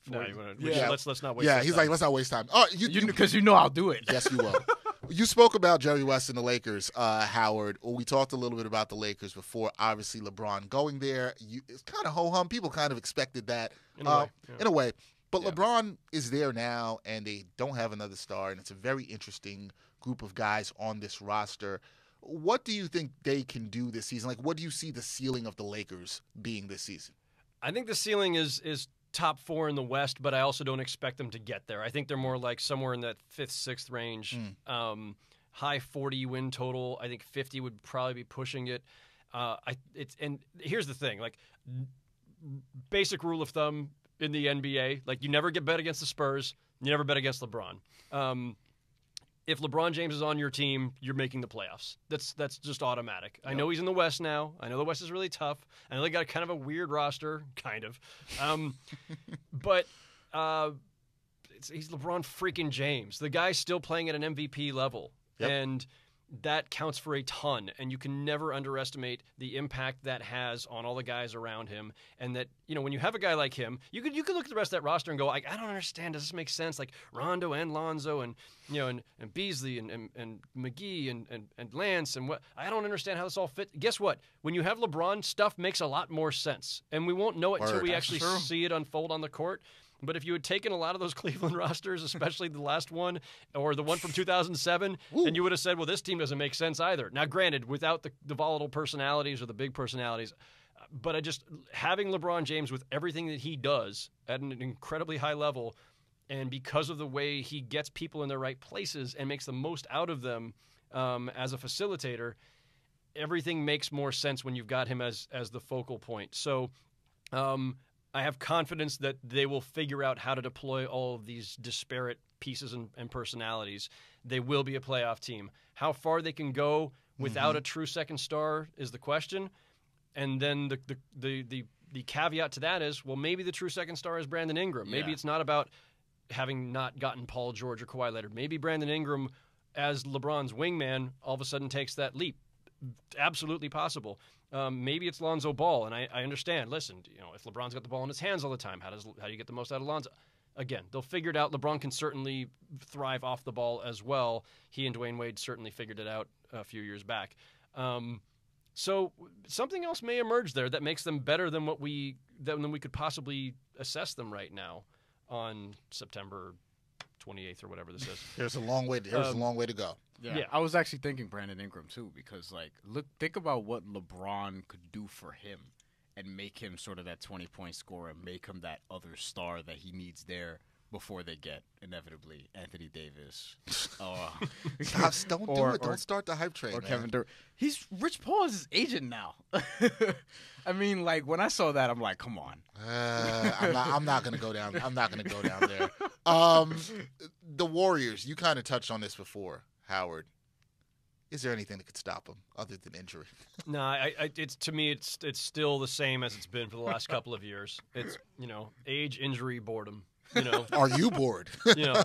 No, let's not waste. Yeah, he's time. like, let's not waste time. Oh, because you know I'll do it. Yes, you will. You spoke about Jerry West and the Lakers, Howard. We talked a little bit about the Lakers before. Obviously, LeBron going there. It's kind of ho-hum. People kind of expected that in a way. But LeBron is there now, and they don't have another star, and it's a very interesting group of guys on this roster. What do you think they can do this season? Like, what do you see the ceiling of the Lakers being this season? I think the ceiling is top 4 in the West, but I also don't expect them to get there. I think they're more like somewhere in that 5th, 6th range. High 40 win total. I think 50 would probably be pushing it. And here's the thing, like basic rule of thumb in the NBA, like you never get bet against the Spurs, you never bet against LeBron. If LeBron James is on your team, you're making the playoffs. That's just automatic. Yep. I know he's in the West now. I know the West is really tough. I know they got kind of a weird roster, kind of. But he's LeBron freaking James. The guy's still playing at an MVP level. Yep. And that counts for a ton, and you can never underestimate the impact that has on all the guys around him. And that, when you have a guy like him, you could look at the rest of that roster and go, I don't understand. Does this make sense? Like Rondo and Lonzo and Beasley and McGee and Lance and what? I don't understand how this all fit. Guess what? When you have LeBron, stuff makes a lot more sense, and we won't know it until we actually see it unfold on the court. But if you had taken a lot of those Cleveland rosters, especially the last one or the one from 2007, and you would have said, well, this team doesn't make sense either. Now, granted, without the volatile personalities or the big personalities, but having LeBron James with everything that he does at an incredibly high level, and because of the way he gets people in their right places and makes the most out of them as a facilitator, everything makes more sense when you've got him as the focal point. So, I have confidence that they will figure out how to deploy all of these disparate pieces and personalities. They will be a playoff team. How far they can go without a true second star is the question. And then the caveat to that is, well, maybe the true second star is Brandon Ingram. Maybe it's not about having not gotten Paul George or Kawhi Leonard. Maybe Brandon Ingram, as LeBron's wingman, all of a sudden takes that leap. Absolutely possible. Maybe it's Lonzo Ball, and I understand. Listen, if LeBron's got the ball in his hands all the time, how do you get the most out of Lonzo? Again, they'll figure it out. LeBron can certainly thrive off the ball as well. He and Dwayne Wade certainly figured it out a few years back. So something else may emerge there that makes them better than than we could possibly assess them right now on September 28th or whatever this is. There's a long way to go. Yeah, I was actually thinking Brandon Ingram too, because think about what LeBron could do for him and make him sort of that 20-point scorer, make him that other star that he needs there before they get inevitably Anthony Davis. Don't do it. Don't start the hype train. Or Kevin Durant. Rich Paul is his agent now. I mean, when I saw that, I'm like, come on. I'm not gonna go down. I'm not gonna go down there. The Warriors. You kind of touched on this before, Howard. Is there anything that could stop them other than injury? No, it's to me, it's still the same as it's been for the last couple of years. It's age, injury, boredom. Are you bored?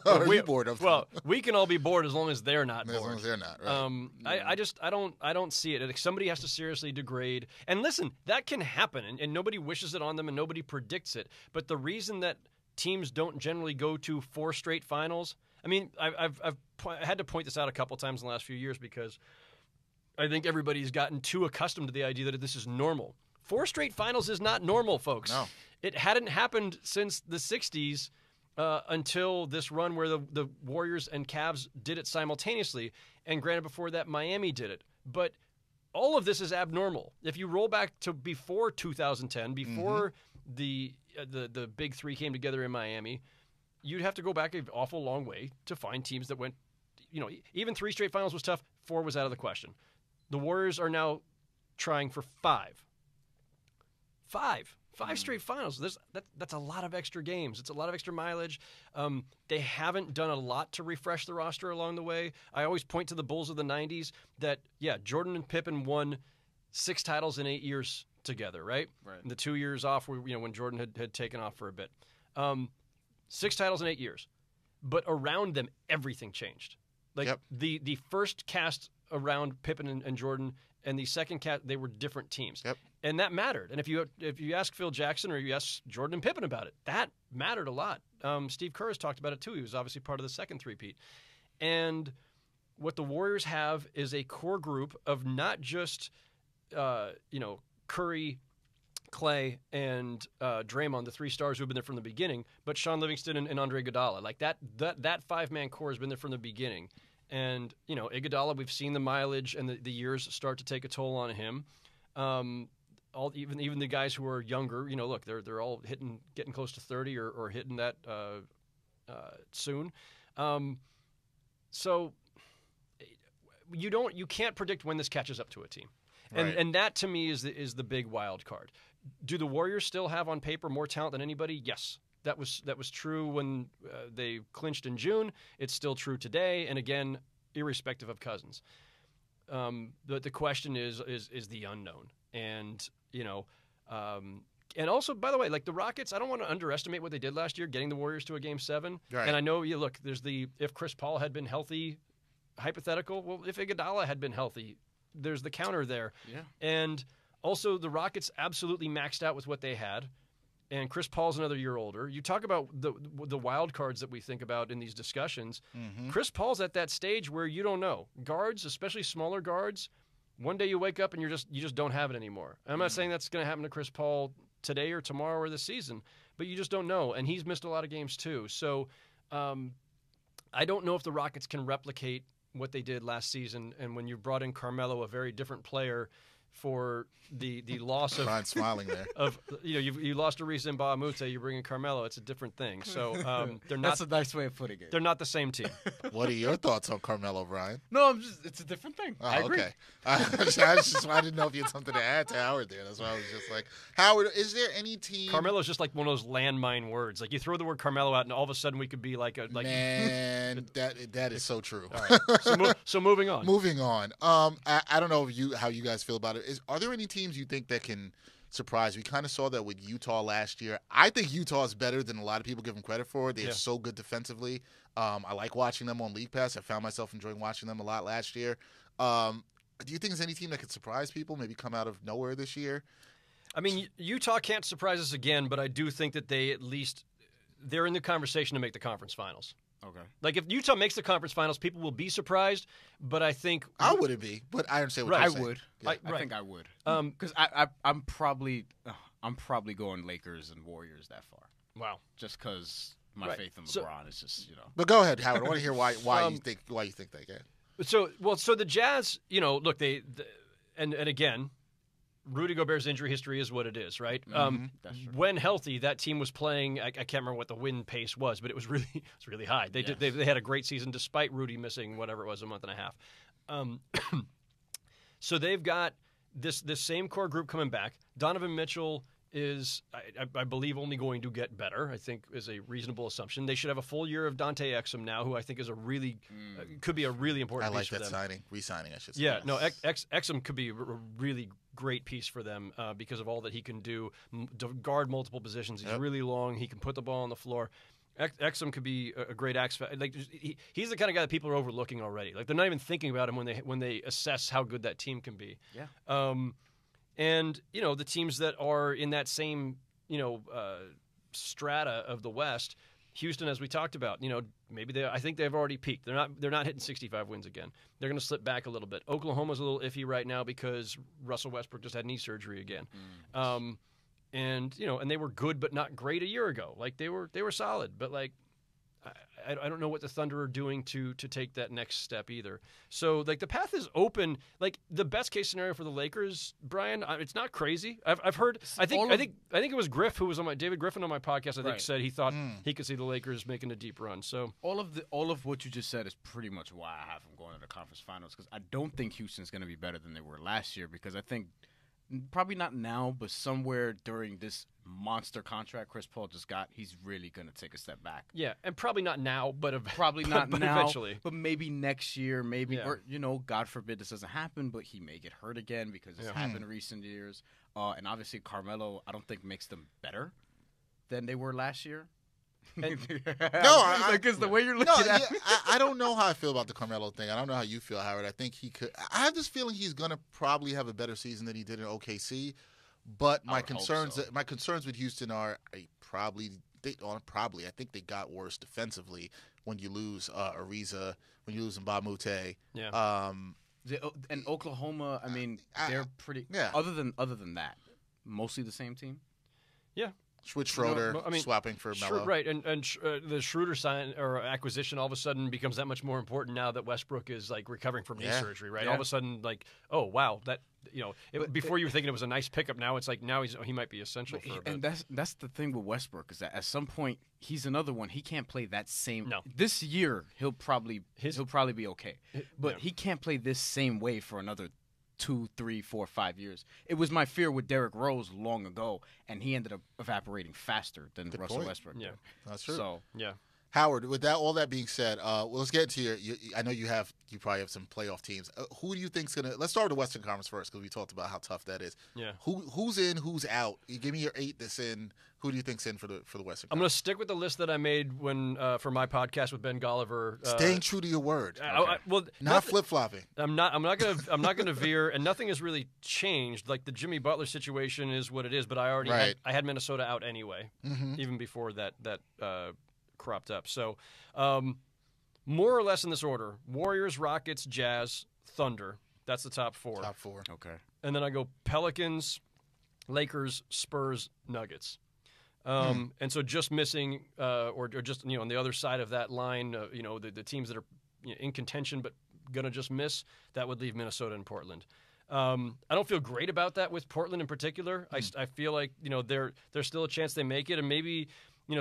Are you bored of them? Well, we can all be bored as long as they're not bored. As long as they're not, right? I don't see it. Somebody has to seriously degrade. And listen, that can happen, and nobody wishes it on them, and nobody predicts it. But the reason that teams don't generally go to 4 straight finals, I mean, I've had to point this out a couple times in the last few years because I think everybody's gotten too accustomed to the idea that this is normal. 4 straight finals is not normal, folks. No. It hadn't happened since the 60s until this run where the Warriors and Cavs did it simultaneously. And granted, before that, Miami did it. But all of this is abnormal. If you roll back to before 2010, before the big three came together in Miami, you'd have to go back an awful long way to find teams that went, even 3 straight finals was tough. 4 was out of the question. The Warriors are now trying for 5. 5 straight finals. That's a lot of extra games. It's a lot of extra mileage. They haven't done a lot to refresh the roster along the way. I always point to the Bulls of the 90s that, Jordan and Pippen won 6 titles in 8 years together, right? And the 2 years off, when Jordan had taken off for a bit. 6 titles in 8 years. But around them, everything changed. The first cast around Pippen and Jordan and the second cast, they were different teams. And that mattered. And if you ask Phil Jackson or you ask Jordan and Pippen about it, that mattered a lot. Steve Kerr has talked about it too. He was obviously part of the second three-peat. And what the Warriors have is a core group of not just, Curry, Clay, and Draymond, the 3 stars who have been there from the beginning, but Sean Livingston and Andre Iguodala. Like that 5-man core has been there from the beginning. And, Iguodala, we've seen the mileage and the years start to take a toll on him. Even the guys who are younger, look, they're all getting close to 30 or hitting that soon. So you can't predict when this catches up to a team. And that to me is the big wild card. Do the Warriors still have on paper more talent than anybody? Yes. That was true when they clinched in June. It's still true today, and again, irrespective of Cousins. The question is the unknown, and and also, by the way, like the Rockets, I don't want to underestimate what they did last year, getting the Warriors to a Game 7. Right. And I know there's if Chris Paul had been healthy, hypothetical. Well, if Iguodala had been healthy, there's the counter there. Yeah. And also, the Rockets absolutely maxed out with what they had. And Chris Paul's another year older. You talk about the wild cards that we think about in these discussions. Mm-hmm. Chris Paul's at that stage where you don't know. Guards, especially smaller guards, one day you wake up and you just don't have it anymore. And I'm not saying that's going to happen to Chris Paul today or tomorrow or this season, but you just don't know. And he's missed a lot of games too. So I don't know if the Rockets can replicate what they did last season. And when you brought in Carmelo, a very different player, for the loss of Brian's smiling there. You lost Arisa and Bahamute, you bring in Carmelo, it's a different thing. So they're not. That's a nice way of putting it. They're not the same team. What are your thoughts on Carmelo, Brian? No, it's a different thing. Oh, I agree. Okay. I didn't know if you had something to add to Howard there. That's why I was just like, Howard, is there any team? Carmelo's just like one of those landmine words. Like you throw the word Carmelo out, and all of a sudden we could be like man, that is so true. All right. So moving on. Moving on. I don't know how you guys feel about it. Are there any teams you think that can surprise? We kind of saw that with Utah last year. I think Utah is better than a lot of people give them credit for. They're so good defensively. I like watching them on League Pass. I found myself enjoying watching them a lot last year. Do you think there's any team that could surprise people, maybe come out of nowhere this year? I mean, Utah can't surprise us again, but I do think that they're in the conversation to make the conference finals. Okay. Like if Utah makes the conference finals, people will be surprised. But I think I wouldn't be. But I understand what you're saying. I would. Yeah. I think I would. Because I'm probably going Lakers and Warriors that far. Wow. Just because my faith in LeBron is just But go ahead, Howard. I want to hear why you think they can. So the Jazz, look, and again, Rudy Gobert's injury history is what it is, right? Mm-hmm. That's true. When healthy, that team was playing. I can't remember what the win pace was, but it was really high. They had a great season despite Rudy missing whatever it was, a month and a half. So they've got this same core group coming back. Donovan Mitchell is, I believe, only going to get better. I think is a reasonable assumption. They should have a full year of Dante Exum now, who I think is could be a really important. I like piece for that them. re-signing. I should say. Yeah, no, Exum could be a really great piece for them because of all that he can do to guard multiple positions. He's really long. He can put the ball on the floor. Exum could be a great like he's the kind of guy that people are overlooking already. Like they're not even thinking about him when they assess how good that team can be. Yeah. And the teams that are in that same strata of the West, Houston, as we talked about, I think they've already peaked. They're not hitting 65 wins again. They're going to slip back a little bit. Oklahoma's a little iffy right now because Russell Westbrook just had knee surgery again. And they were good but not great a year ago. Like they were solid, but like I don't know what the Thunder are doing to take that next step either. So like the path is open. Like the best case scenario for the Lakers, Brian, it's not crazy. I've heard. I think it was Griff who was on David Griffin on my podcast. I think said he thought he could see the Lakers making a deep run. So all of what you just said is pretty much why I have them going to the conference finals because I don't think Houston's going to be better than they were last year because I think probably not now, but somewhere during this monster contract Chris Paul just got, he's really going to take a step back. Yeah, and probably not now, but probably not but now, eventually. But maybe next year, maybe, Yeah. or, you know, God forbid this doesn't happen, but he may get hurt again because it's happened in recent years. And obviously Carmelo, I don't think makes them better than they were last year. Because the way you're looking at me. I don't know how I feel about the Carmelo thing. I don't know how you feel, Howard. I think he could. I have this feeling he's going to probably have a better season than he did in OKC. But my concerns with Houston are I think they got worse defensively when you lose Ariza, when you lose Mbamute. Yeah. And Oklahoma, I mean, they're pretty. Yeah. Other than that, mostly the same team. Yeah. With Schroeder swapping for Melo. Right, and the Schroeder sign or acquisition all of a sudden becomes that much more important now that Westbrook is like recovering from knee surgery, right? Yeah. All of a sudden, like, oh wow, that before you were thinking it was a nice pickup, now it's like now he might be essential for a bit. And that's the thing with Westbrook is that at some point he's another one. He can't play that same. No. This year he'll probably be okay, but he can't play this same way for another 2, 3, 4, 5 years. It was my fear with Derrick Rose long ago, and he ended up evaporating faster than Russell Westbrook. Yeah, that's true. So yeah, Howard. With all that being said, let's get to I know you probably have some playoff teams. Who do you think's gonna? Let's start with the Western Conference first because we talked about how tough that is. Yeah. Who's in? Who's out? You give me your 8 that's in. Who do you think's in for the Western Conference? I'm going to stick with the list that I made when for my podcast with Ben Golliver. Staying true to your word. Not flip flopping. I'm not going to veer, and nothing has really changed. Like the Jimmy Butler situation is what it is, but I already had Minnesota out anyway, even before that cropped up. So more or less in this order: Warriors, Rockets, Jazz, Thunder. That's the top 4. Top 4. Okay. And then I go Pelicans, Lakers, Spurs, Nuggets. And so just missing, or just on the other side of that line, the teams that are in contention but gonna just miss, that would leave Minnesota and Portland. I don't feel great about that with Portland in particular. I feel like there's still a chance they make it, and maybe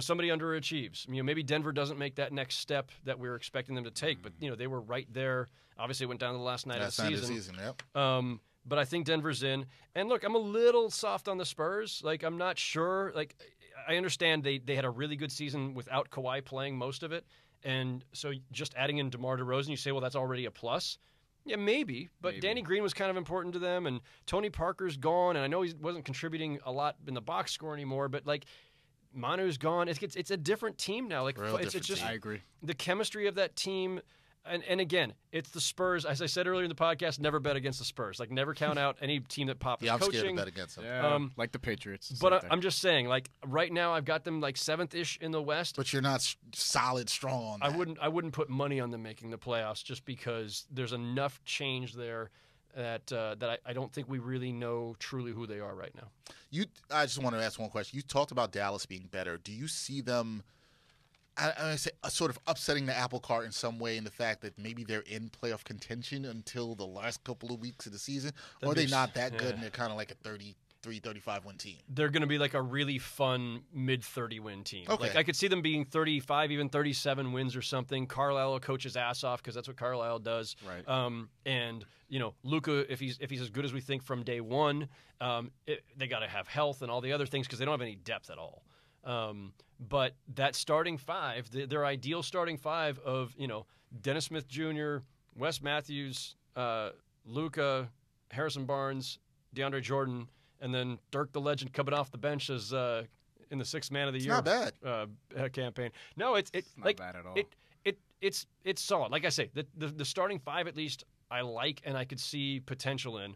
somebody underachieves. Maybe Denver doesn't make that next step that we were expecting them to take, but they were right there. Obviously, it went down to the last night of the season. Yep. But I think Denver's in. And look, I'm a little soft on the Spurs. Like, I'm not sure. Like, I understand they had a really good season without Kawhi playing most of it. And so just adding in DeMar DeRozan, you say, well, that's already a plus. Yeah, maybe. But Danny Green was kind of important to them. And Tony Parker's gone. And I know he wasn't contributing a lot in the box score anymore. But, like, Manu's gone. It's a different team now. Like, it's just I agree. The chemistry of that team. And again, it's the Spurs. As I said earlier in the podcast, never bet against the Spurs. Like, never count out any team that pops. Yeah, I'm coaching. scared to bet against them. Yeah, like the Patriots. But I'm just saying, like, right now I've got them like 7th-ish in the West. But you're not solid strong on that. I wouldn't put money on them making the playoffs just because there's enough change there that I don't think we really know truly who they are right now. I just want to ask one question. You talked about Dallas being better. Do you see them? I say sort of upsetting the apple cart in some way in the fact that maybe they're in playoff contention until the last couple of weeks of the season? Or are they not that good and they're kind of like a 33, 35 win team? They're going to be like a really fun mid-30 win team. Okay. Like, I could see them being 35, even 37 wins or something. Carlisle will coach his ass off because that's what Carlisle does. Right. And Luka, if he's as good as we think from day one, they got to have health and all the other things because they don't have any depth at all. But that starting 5, their ideal starting 5 of, Dennis Smith Jr., Wes Matthews, Luka, Harrison Barnes, DeAndre Jordan, and then Dirk the Legend coming off the bench as in the 6th man of the year. Not bad. Campaign. No, it's not like, bad at all. It's solid. Like I say, the starting 5 at least I like and I could see potential in.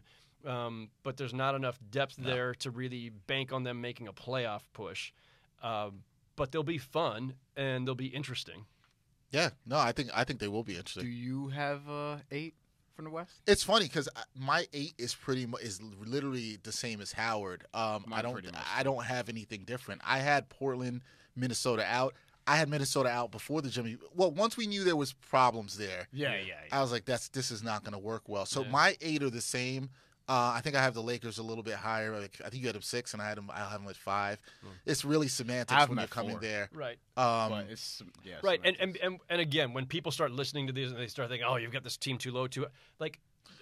But there's not enough depth there to really bank on them making a playoff push. But they'll be fun and they'll be interesting. Yeah, no, I think they will be interesting. Do you have 8 from the West? It's funny because my 8 is literally the same as Howard. I don't have anything different. I had Portland, Minnesota out. I had Minnesota out before the Jimmy. Well, once we knew there was problems there, I was like, this is not going to work well. So my 8 are the same. I think I have the Lakers a little bit higher. I think you had them 6, and I have them at 5. It's really semantics when you're coming 4. there, right? But it's right. And again, when people start listening to these and they start thinking, "Oh, you've got this team too low," like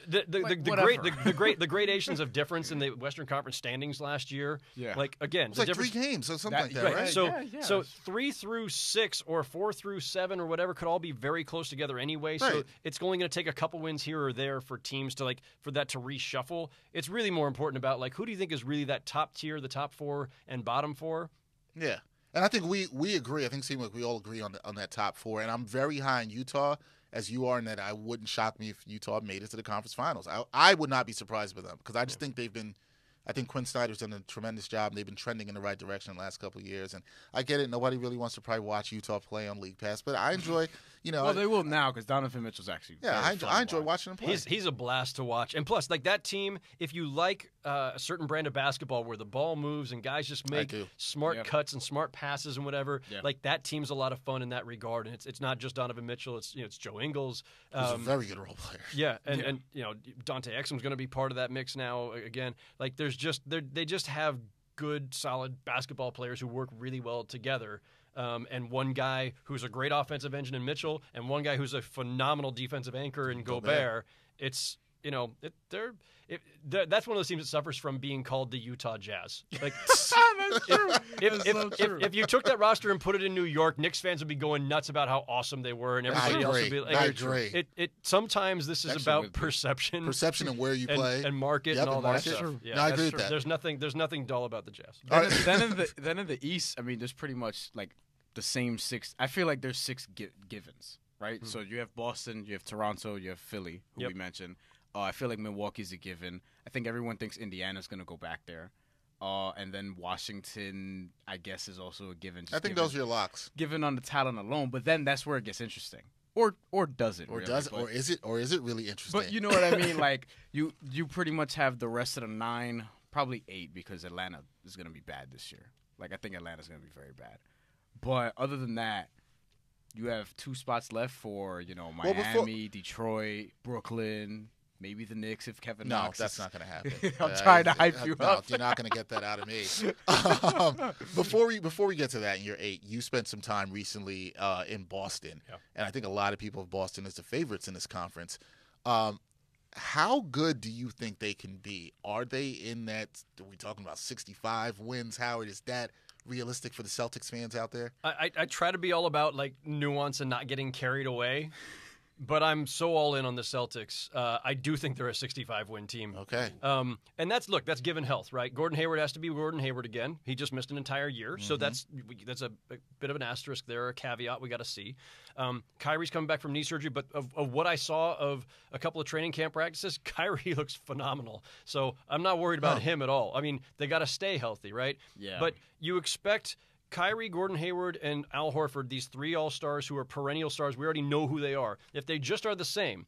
the gradations of difference in the Western Conference standings last year. Yeah. Like again, It's like 3 games or something like that, right? So 3 through 6 or 4 through 7 or whatever could all be very close together anyway. Right. So it's only going to take a couple wins here or there for teams to for that to reshuffle. It's really more important about who do you think is really that top tier, the top 4 and bottom 4. Yeah. And I think we agree. I think seems like we all agree on that top 4. And I'm very high in Utah, as you are, in that I wouldn't shock me if Utah made it to the conference finals. I would not be surprised with them because I just think they've been. I think Quinn Snyder's done a tremendous job. They've been trending in the right direction the last couple of years. And I get it. Nobody really wants to probably watch Utah play on League Pass, but I enjoy. Well, they will now because Donovan Mitchell's actually. Yeah, I enjoy watching him play. He's a blast to watch, and plus, that team, if you like a certain brand of basketball where the ball moves and guys just make smart cuts and smart passes and whatever, that team's a lot of fun in that regard. And it's not just Donovan Mitchell; it's Joe Ingles, who's a very good role player. Yeah, and Dante Exum's going to be part of that mix now. Again, they just have good, solid basketball players who work really well together. And one guy who's a great offensive engine in Mitchell, and one guy who's a phenomenal defensive anchor in Gobert. It's that's one of those teams that suffers from being called the Utah Jazz. That's true. If you took that roster and put it in New York, Knicks fans would be going nuts about how awesome they were, and everybody else would be like, I agree. Sometimes this is about perception and where you play and market and all that stuff. Yeah, no, I agree with that. There's nothing dull about the Jazz. Then in the East, I mean, there's pretty much the same 6. I feel like there's 6 givens, right? Mm-hmm. So you have Boston, you have Toronto, you have Philly, who we mentioned. I feel like Milwaukee's a given. I think everyone thinks Indiana's going to go back there. And then Washington, I guess, is also a given. I think those are your locks. Given on the talent alone, but then that's where it gets interesting. Or does it? Or is it really interesting? But you know what I mean? You pretty much have the rest of the 9, probably 8, because Atlanta is going to be bad this year. I think Atlanta's going to be very bad. But other than that, you have 2 spots left for, Miami, Detroit, Brooklyn, maybe the Knicks if Kevin Knox. No, that's not going to happen. I'm trying to hype you up. You're not going to get that out of me. Before we get to that in your 8, you spent some time recently in Boston, and I think a lot of people of Boston is the favorites in this conference. How good do you think they can be? Are they in that? Are we talking about 65 wins, Howard? Is that realistic for the Celtics fans out there? I try to be all about nuance and not getting carried away, but I'm so all in on the Celtics. I do think they're a 65-win team. Okay. And that's given health, right? Gordon Hayward has to be Gordon Hayward again. He just missed an entire year, so that's a bit of an asterisk there, a caveat we got to see. Kyrie's coming back from knee surgery, but of what I saw of a couple of training camp practices, Kyrie looks phenomenal. So I'm not worried about him at all. I mean, they got to stay healthy, right? Yeah. But you expect Kyrie, Gordon Hayward, and Al Horford, these 3 all-stars who are perennial stars, we already know who they are. If they just are the same,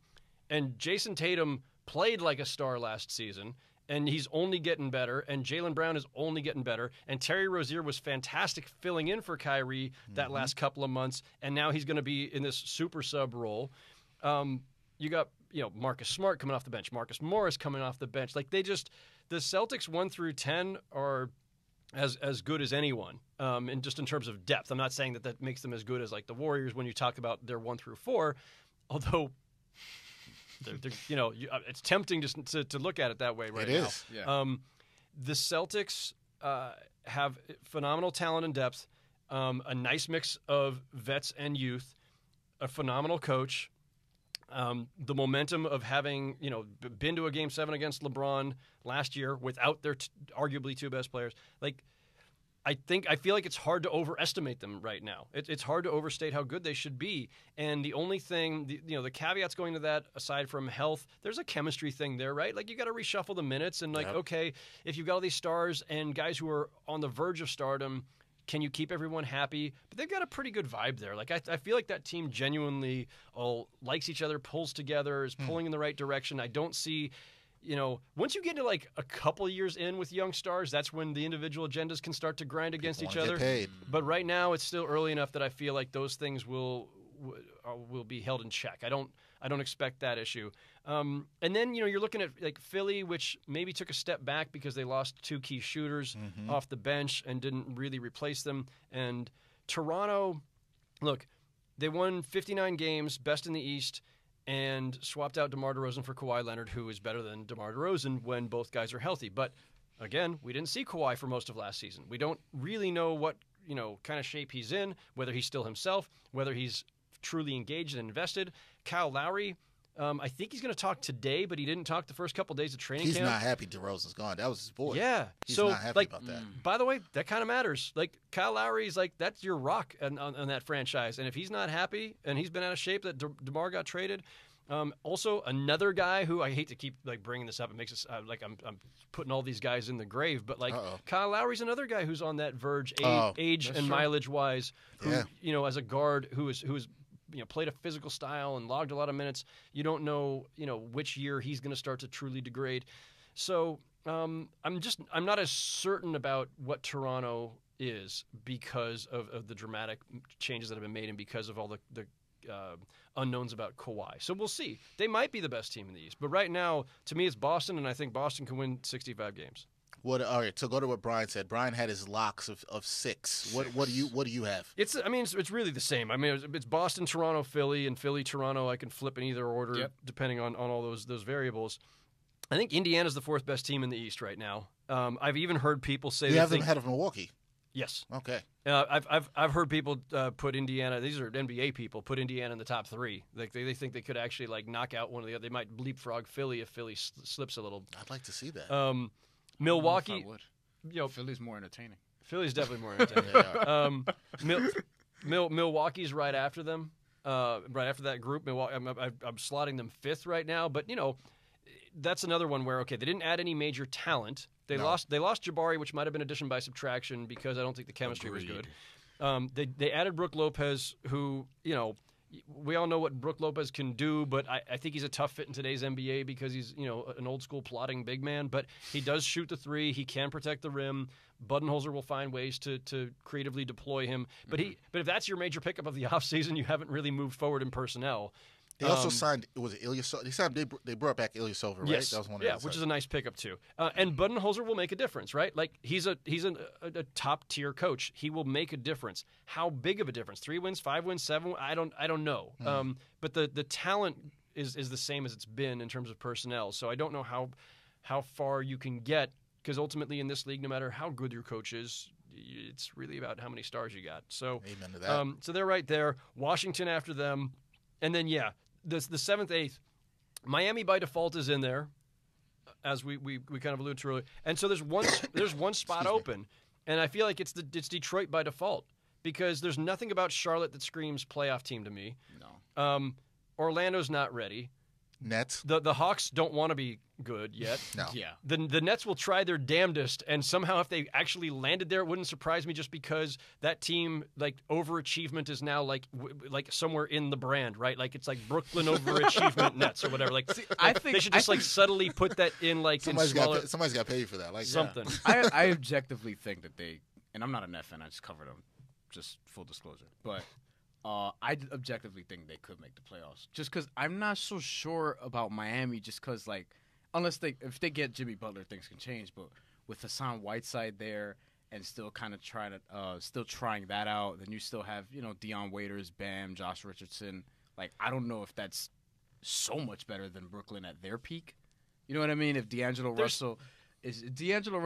and Jason Tatum played like a star last season, and he's only getting better, and Jaylen Brown is only getting better, and Terry Rozier was fantastic filling in for Kyrie that last couple of months, and now he's going to be in this super sub role. You got Marcus Smart coming off the bench, Marcus Morris coming off the bench. The Celtics 1 through 10 are as good as anyone, and just in terms of depth. I'm not saying that makes them as good as the Warriors when you talk about their 1 through 4, although it's tempting to look at it that way right now. It is. Yeah. The Celtics have phenomenal talent and depth, a nice mix of vets and youth, a phenomenal coach. The momentum of having been to a Game 7 against LeBron last year without their arguably 2 best players, I feel like it's hard to overestimate them right now. It's hard to overstate how good they should be. And the only thing, the caveats going to that, aside from health, there's a chemistry thing there, right? You got to reshuffle the minutes and okay, if you've got all these stars and guys who are on the verge of stardom, can you keep everyone happy? But they've got a pretty good vibe there. I feel like that team genuinely likes each other, pulls together, is pulling in the right direction. I don't see, once you get to a couple years in with young stars, that's when the individual agendas can start to grind against each other. But right now, it's still early enough that I feel like those things will be held in check. I don't expect that issue. And then you're looking at Philly, which maybe took a step back because they lost 2 key shooters off the bench and didn't really replace them. And Toronto, look, they won 59 games, best in the East, and swapped out DeMar DeRozan for Kawhi Leonard, who is better than DeMar DeRozan when both guys are healthy. But again, we didn't see Kawhi for most of last season. We don't really know what kind of shape he's in, whether he's still himself, whether he's truly engaged and invested. Kyle Lowry, I think he's going to talk today, but he didn't talk the first couple of days of training camp. He's not happy DeRozan's gone. That was his boy. Yeah. He's so, not happy about that. By the way, that kind of matters. Like, Kyle Lowry's that's your rock on that franchise. And if he's not happy and he's been out of shape that DeMar got traded. Also, another guy who I hate to keep bringing this up. It makes us I'm putting all these guys in the grave. But Kyle Lowry's another guy who's on that verge, age and mileage wise. Who, as a guard who is played a physical style and logged a lot of minutes. You don't know which year he's going to start to truly degrade. So I'm not as certain about what Toronto is because of the dramatic changes that have been made and because of all the unknowns about Kawhi. So we'll see. They might be the best team in the East, but right now, to me, it's Boston, and I think Boston can win 65 games. All right, so go to what Bryan said. Bryan had his locks of 6. What do you have? It's really the same. I mean, it's Boston, Toronto, Philly, and Philly, Toronto. I can flip in either order depending on all those variables. I think Indiana's the 4th best team in the East right now. I've even heard people say you have them ahead of Milwaukee. Yes. Okay. I've heard people put Indiana. These are NBA people. Put Indiana in the top 3. Like they think they could actually knock out one of the other. They might leapfrog Philly if Philly slips a little. I'd like to see that. Milwaukee. Philly's more entertaining. Philly's definitely more entertaining. Milwaukee's right after them. Right after that group. Milwaukee. I'm slotting them 5th right now. But that's another one where they didn't add any major talent. They lost Jabari, which might have been addition by subtraction because I don't think the chemistry was good. They added Brook Lopez, who we all know what Brook Lopez can do, but I think he's a tough fit in today's NBA because he's an old school plotting big man. But he does shoot the 3. He can protect the rim. Budenholzer will find ways to creatively deploy him. But if that's your major pickup of the offseason, you haven't really moved forward in personnel. They also signed. Was it Ilyasova? They brought back Ilyasova, right? Yes. That was one. Which is a nice pickup too. And Budenholzer will make a difference, right? Like he's a top tier coach. He will make a difference. How big of a difference? 3 wins, 5 wins, 7? I don't know. But the talent is the same as it's been in terms of personnel. So I don't know how far you can get because ultimately in this league, no matter how good your coach is, it's really about how many stars you got. So amen to that. So they're right there. Washington after them, and then the 7th, 8th, Miami by default is in there, as we kind of alluded to earlier. And so there's one spot open, and I feel like it's Detroit by default because there's nothing about Charlotte that screams playoff team to me. No. Orlando's not ready. Nets. The Hawks don't want to be good yet. No. Yeah. The Nets will try their damnedest, and somehow if they actually landed there, it wouldn't surprise me just because that team, overachievement is now like somewhere in the brand, right? Like it's like Brooklyn overachievement Nets or whatever. I think they should just subtly put that in somebody's in somebody's got paid for that. Something. I objectively think that they, and I'm not a Net fan, I just covered them, just full disclosure, but I objectively think they could make the playoffs. Just because I'm not so sure about Miami, just because, if they get Jimmy Butler, things can change. But with Hassan Whiteside there and still kind of trying that out, then you still have, Dion Waiters, Bam, Josh Richardson. I don't know if that's so much better than Brooklyn at their peak. You know what I mean? If D'Angelo Russell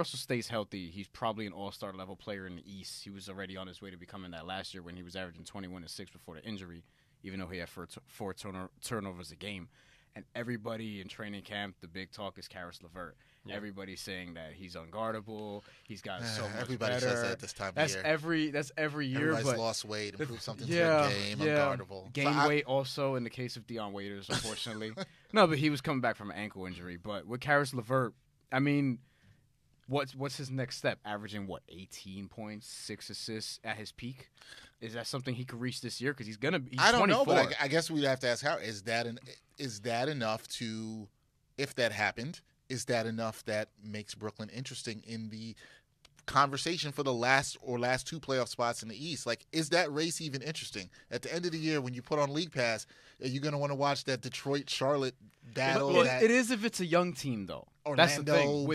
stays healthy, he's probably an all-star level player in the East. He was already on his way to becoming that last year when he was averaging 21 and 6 before the injury, even though he had four turnovers a game. And everybody in training camp, the big talk is Karis LeVert. Yeah. Everybody's saying that he's unguardable. He's got so much everybody better. Says that this time of year. That's every year. Everybody's lost weight, improved something to their game, unguardable. Gain weight also in the case of Dion Waiters, unfortunately. No, but he was coming back from an ankle injury. But with Karis LeVert, I mean, what's his next step? Averaging 18 points, 6 assists at his peak. Is that something he could reach this year? Because he's 24. I don't know, but I guess we'd have to ask how is that enough to, if that happened, is that enough that makes Brooklyn interesting in the conversation for the last 2 playoff spots in the East? Is that race even interesting? At the end of the year, when you put on League Pass, are you going to want to watch that Detroit-Charlotte battle? It is if it's a young team, though. Orlando. That's the thing.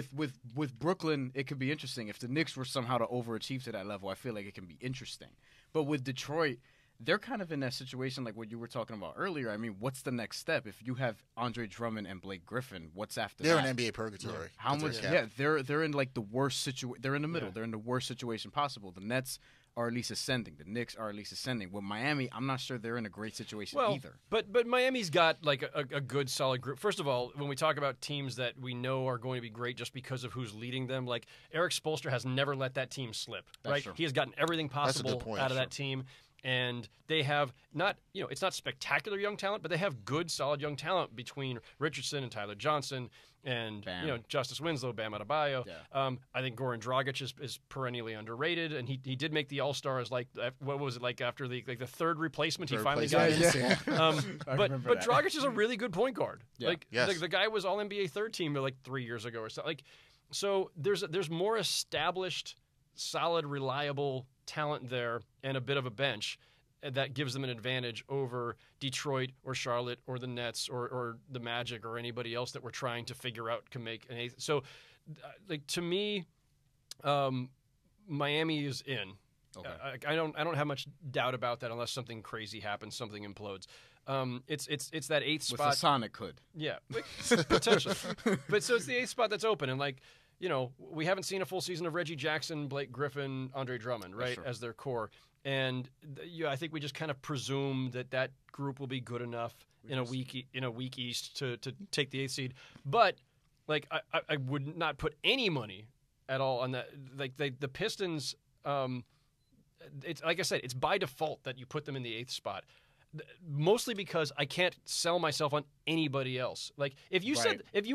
With Brooklyn, it could be interesting. If the Knicks were somehow to overachieve to that level, I feel like it can be interesting. But with Detroit, they're kind of in that situation like what you were talking about earlier. I mean, what's the next step? If you have Andre Drummond and Blake Griffin, what's after They're that? in NBA purgatory. Yeah. How much? Yeah, they're in like the worst situation. They're in the middle. Yeah. They're in the worst situation possible. The Nets are at least ascending. The Knicks are at least ascending. With Miami, I'm not sure they're in a great situation either. But Miami's got like a good, solid group. First of all, when we talk about teams that we know are going to be great just because of who's leading them, like Eric Spoelstra has never let that team slip. That's right? True. He has gotten everything possible out of that team. And they have not, it's not spectacular young talent, but they have good, solid young talent between Richardson and Tyler Johnson and, Justice Winslow, Bam Adebayo. Yeah. I think Goran Dragic is perennially underrated, and he did make the All-Stars, like, what was it, like after the third replacement he finally got in? Yeah. But Dragic is a really good point guard. Yeah. Like, the guy was All-NBA third team like 3 years ago or so. Like, so there's more established, solid, reliable talent there and a bit of a bench that gives them an advantage over Detroit or Charlotte or the Nets or the Magic or anybody else that we're trying to figure out can make an eighth. So, like, to me, Miami is in. Okay. I don't have much doubt about that unless something crazy happens, something implodes. It's that eighth spot. With the Sonic could. Yeah, potentially. But so it's the eighth spot that's open, and like, we haven't seen a full season of Reggie Jackson, Blake Griffin, Andre Drummond, right, as their core. And I think we just kind of presume that group will be good enough in a week East to take the eighth seed. But like I would not put any money at all on that. Like the Pistons, it's like I said, it's by default that you put them in the eighth spot. Mostly because I can't sell myself on anybody else. Like if you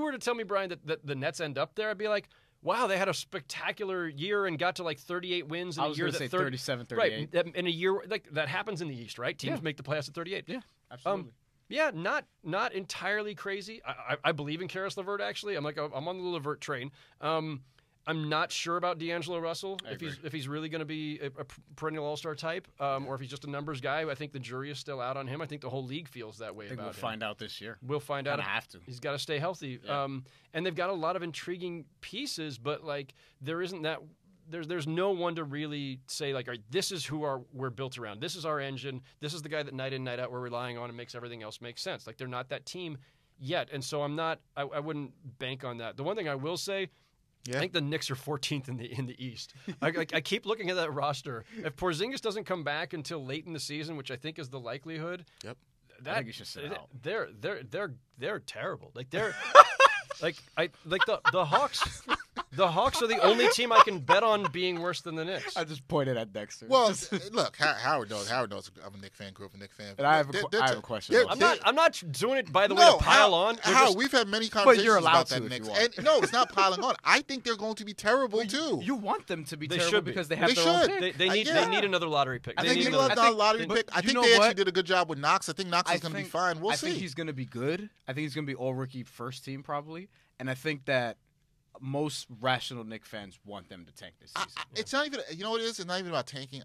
were to tell me, Brian, that the Nets end up there, I'd be like, wow, they had a spectacular year and got to like 38 wins in a year. I was going to say 37, 38. Right, in a year like that happens in the East, right? Teams make the playoffs at 38. Yeah, absolutely. Yeah, not entirely crazy. I believe in Karis LeVert. Actually, I'm on the LeVert train. I'm not sure about D'Angelo Russell if he's really going to be a perennial All-Star type, or if he's just a numbers guy. I think the jury is still out on him. I think the whole league feels that way. I think we'll find out this year. We'll find out. Have to. He's got to stay healthy. Yeah. And they've got a lot of intriguing pieces, but like there isn't that. There's no one to really say like, all right, this is who we're built around. This is our engine. This is the guy that night in, night out we're relying on and makes everything else make sense. Like they're not that team yet, and so I wouldn't bank on that. The one thing I will say. Yeah. I think the Knicks are 14th in the East. I keep looking at that roster. If Porzingis doesn't come back until late in the season, which I think is the likelihood, I think he should sit out. They're terrible. Like they're the Hawks. The Hawks are the only team I can bet on being worse than the Knicks. I just pointed at Dexter. Well, look, Howard knows. I'm a Knicks fan. Grew up a Knicks fan. And I have a question. I'm not doing it by the way to pile on. We've had many conversations about that Knicks. And no, it's not piling on. I think they're going to be terrible too. You want them to be they terrible because they have their own pick. They need another lottery pick. They need another lottery pick. I think they actually did a good job with Knox. I think Knox is going to be fine. We'll see. I think he's going to be good. I think he's going to be all rookie first team probably. And I think that most rational Knicks fans want them to tank this season. It's not even, what it is? It's not even about tanking.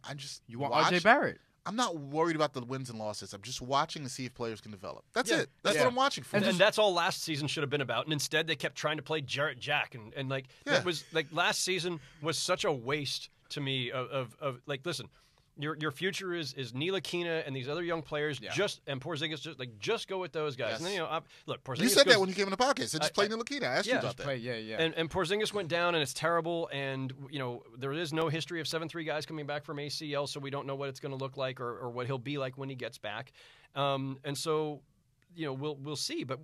You want RJ Barrett. I'm not worried about the wins and losses. I'm just watching to see if players can develop. That's it. That's what I'm watching for. And that's all last season should have been about. And instead, they kept trying to play Jarrett Jack. And that was like last season was such a waste to me of like, listen, your future is Ntilikina and these other young players and Porzingis just go with those guys. Yes. And then look, Porzingis you said that when you came in the podcast. So just play Ntilikina. I asked you about that. And Porzingis went down and it's terrible. And there is no history of 7-3 guys coming back from ACL, so we don't know what it's going to look like or what he'll be like when he gets back. And so we'll see. But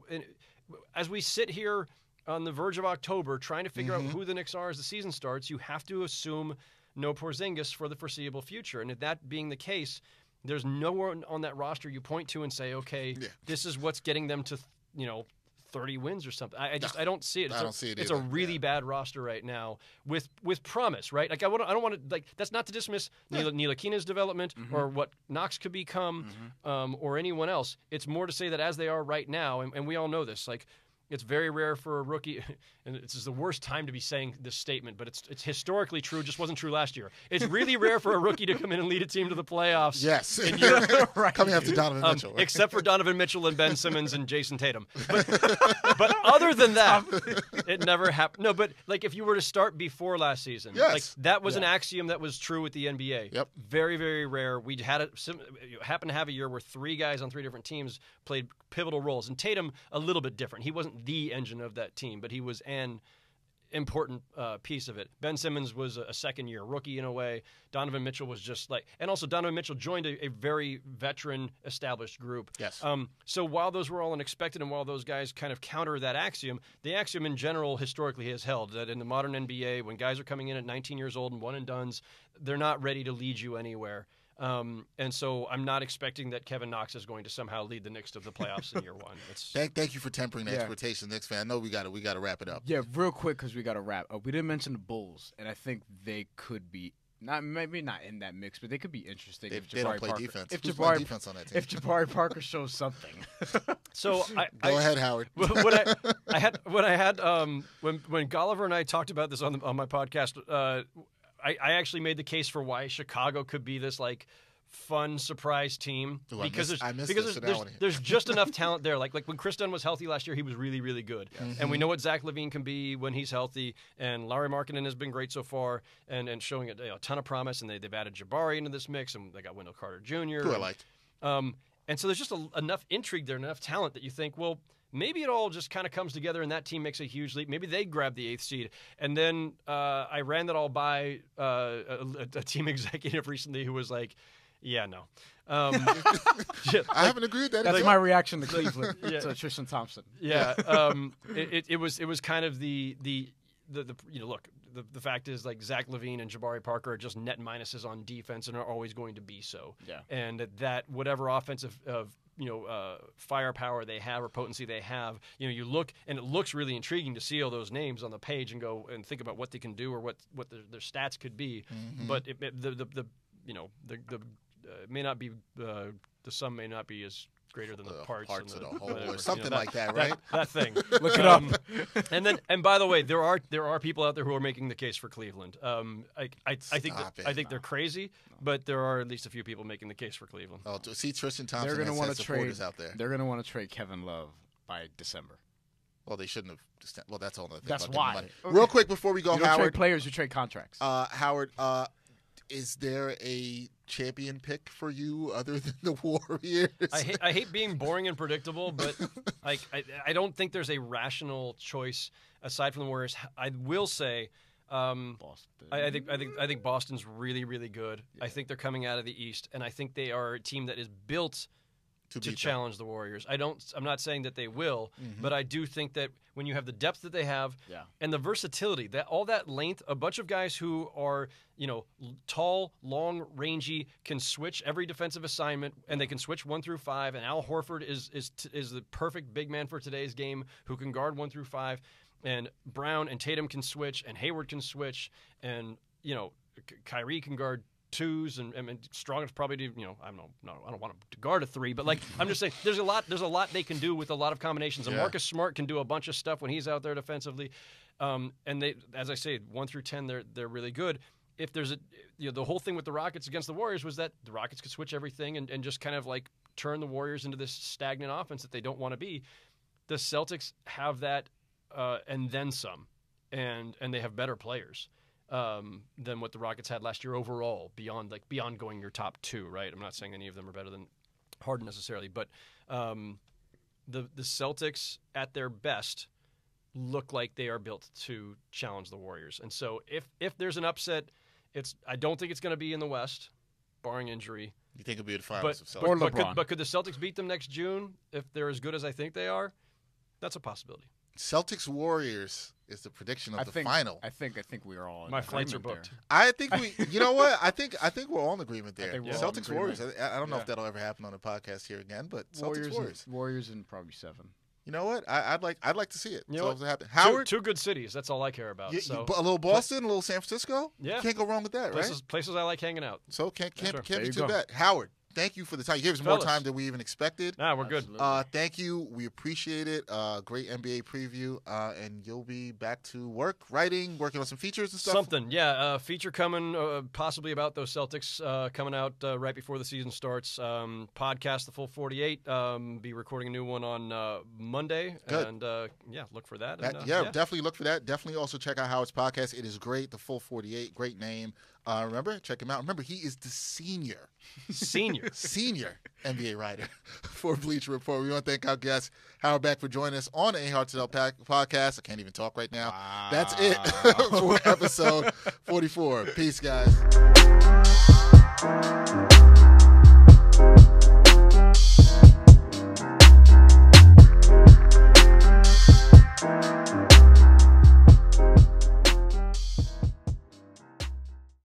as we sit here on the verge of October, trying to figure out who the Knicks are as the season starts, you have to assume no Porzingis for the foreseeable future. And if that being the case, there's no one on that roster you point to and say, okay, this is what's getting them to, 30 wins or something. I don't see it. I don't see it It's either. a really bad roster right now with promise, right? Like I don't want to like that's not to dismiss Ntilikina's development or what Knox could become or anyone else. It's more to say that as they are right now, and we all know this, like It's very rare for a rookie, and this is the worst time to be saying this statement, but it's historically true. Just wasn't true last year. It's really rare for a rookie to come in and lead a team to the playoffs. Yes, right. Coming after Donovan Mitchell, right? Except for Donovan Mitchell and Ben Simmons and Jason Tatum. But other than that, it never happened. No, but like if you were to start before last season, like that was an axiom that was true with the NBA. Yep. Very, very rare. We happened to have a year where 3 guys on 3 different teams played pivotal roles, and Tatum a little bit different. He wasn't the engine of that team, but he was an important piece of it. Ben Simmons was a second-year rookie in a way. Donovan Mitchell was just like, and also Donovan Mitchell joined a very veteran, established group. Yes. So while those were all unexpected, and while those guys kind of counter that axiom, the axiom in general historically has held that in the modern NBA, when guys are coming in at 19 years old and one and dones, they're not ready to lead you anywhere. And so I'm not expecting that Kevin Knox is going to somehow lead the Knicks to the playoffs in year one. Thank you for tempering the expectation, Knicks fan. I know we got to wrap it up. Yeah, real quick because we got to wrap. We didn't mention the Bulls, and I think they could be maybe not in that mix, but they could be interesting if they don't play Parker, defense. If Who's playing defense on that team? If Jabari Parker shows something. So go ahead, Howard. When Golliver and I talked about this on my podcast, I actually made the case for why Chicago could be this like fun surprise team because there's just enough talent there. Like when Chris Dunn was healthy last year, he was really, really good. Yeah. And we know what Zach LaVine can be when he's healthy. And Lauri Markkanen has been great so far and showing a ton of promise. And they've added Jabari into this mix, and they got Wendell Carter Jr. Who I liked. And so there's just enough intrigue there, enough talent that you think, well, maybe it all just kind of comes together and that team makes a huge leap. Maybe they grab the 8th seed. And then I ran that all by a team executive recently who was like, yeah, no. I haven't agreed with that. That's my reaction to Cleveland. To Tristan Thompson. Yeah. It was kind of the look. The fact is, like, Zach LaVine and Jabari Parker are just net minuses on defense and are always going to be so. Yeah. And that whatever offensive firepower they have or potency they have, you look and it looks really intriguing to see all those names on the page and go and think about what they can do or what their stats could be. Mm-hmm. But may not be the sum may not be as greater than the parts of the whole whatever, or something like that, right? That thing. Look it up. And by the way, there are people out there who are making the case for Cleveland. I think they're crazy, but there are at least a few people making the case for Cleveland. Oh, to see Tristan Thompson, they're going to want to trade out there. They're going to want to trade Kevin Love by December. Well, they shouldn't have. Well, that's all another thing. That's why. Real quick before we go, you don't Howard. Trade players, you trade contracts. Howard, is there a champion pick for you other than the Warriors? I hate being boring and predictable, but I don't think there's a rational choice aside from the Warriors. I will say, Boston. I think Boston's really, really good. Yeah. I think they're coming out of the East, and I think they are a team that is built to challenge the Warriors. I'm not saying that they will, but I do think that when you have the depth that they have and the versatility, all that length, a bunch of guys who are, tall, long, rangy, can switch every defensive assignment, and they can switch 1 through 5, and Al Horford is the perfect big man for today's game who can guard 1 through 5, and Brown and Tatum can switch, and Hayward can switch, and, Kyrie can guard 2s, and Strong is probably I don't want him to guard a 3, but like I'm just saying there's a lot they can do with a lot of combinations. And Marcus Smart can do a bunch of stuff when he's out there defensively. And they, as I say, 1 through 10 they're really good. If there's the whole thing with the Rockets against the Warriors was that the Rockets could switch everything and just kind of like turn the Warriors into this stagnant offense that they don't want to be. The Celtics have that and then some, and they have better players than what the Rockets had last year overall, beyond going your top 2, right? I'm not saying any of them are better than Harden necessarily, but the Celtics at their best look like they are built to challenge the Warriors. And so if there's an upset, I don't think it's going to be in the West, barring injury. You think it'll be the finals of Celtics? Or LeBron. But could the Celtics beat them next June if they're as good as I think they are? That's a possibility. Celtics Warriors is the prediction of the final. I think we are all. My flights are booked. There. I think we. You know what? I think we're all in agreement there. Celtics Warriors. I don't know if that'll ever happen on the podcast here again, but Celtics Warriors in probably 7. You know what? I'd like to see it. You know what? Happen. Howard, two good cities. That's all I care about. So a little Boston, a little San Francisco. Yeah, can't go wrong with that, places I like hanging out. So can't be go. too bad. Howard, thank you for the time. You gave us more Fellas. time than we even expected. Nah, we're good. Thank you. We appreciate it. Great NBA preview. And you'll be back to work, writing, working on some features and stuff. Something, yeah. Feature coming, possibly about those Celtics coming out right before the season starts. Podcast, The Full 48. Be recording a new one on Monday. Good. And, look for that. Definitely look for that. Definitely also check out Howard's podcast. It is great. The Full 48. Great name. Remember, check him out. Remember, he is the senior NBA writer for Bleacher Report. We want to thank our guest, Howard Beck, for joining us on the A Hard to Tell podcast. I can't even talk right now. Wow. That's it for episode 44. Peace, guys.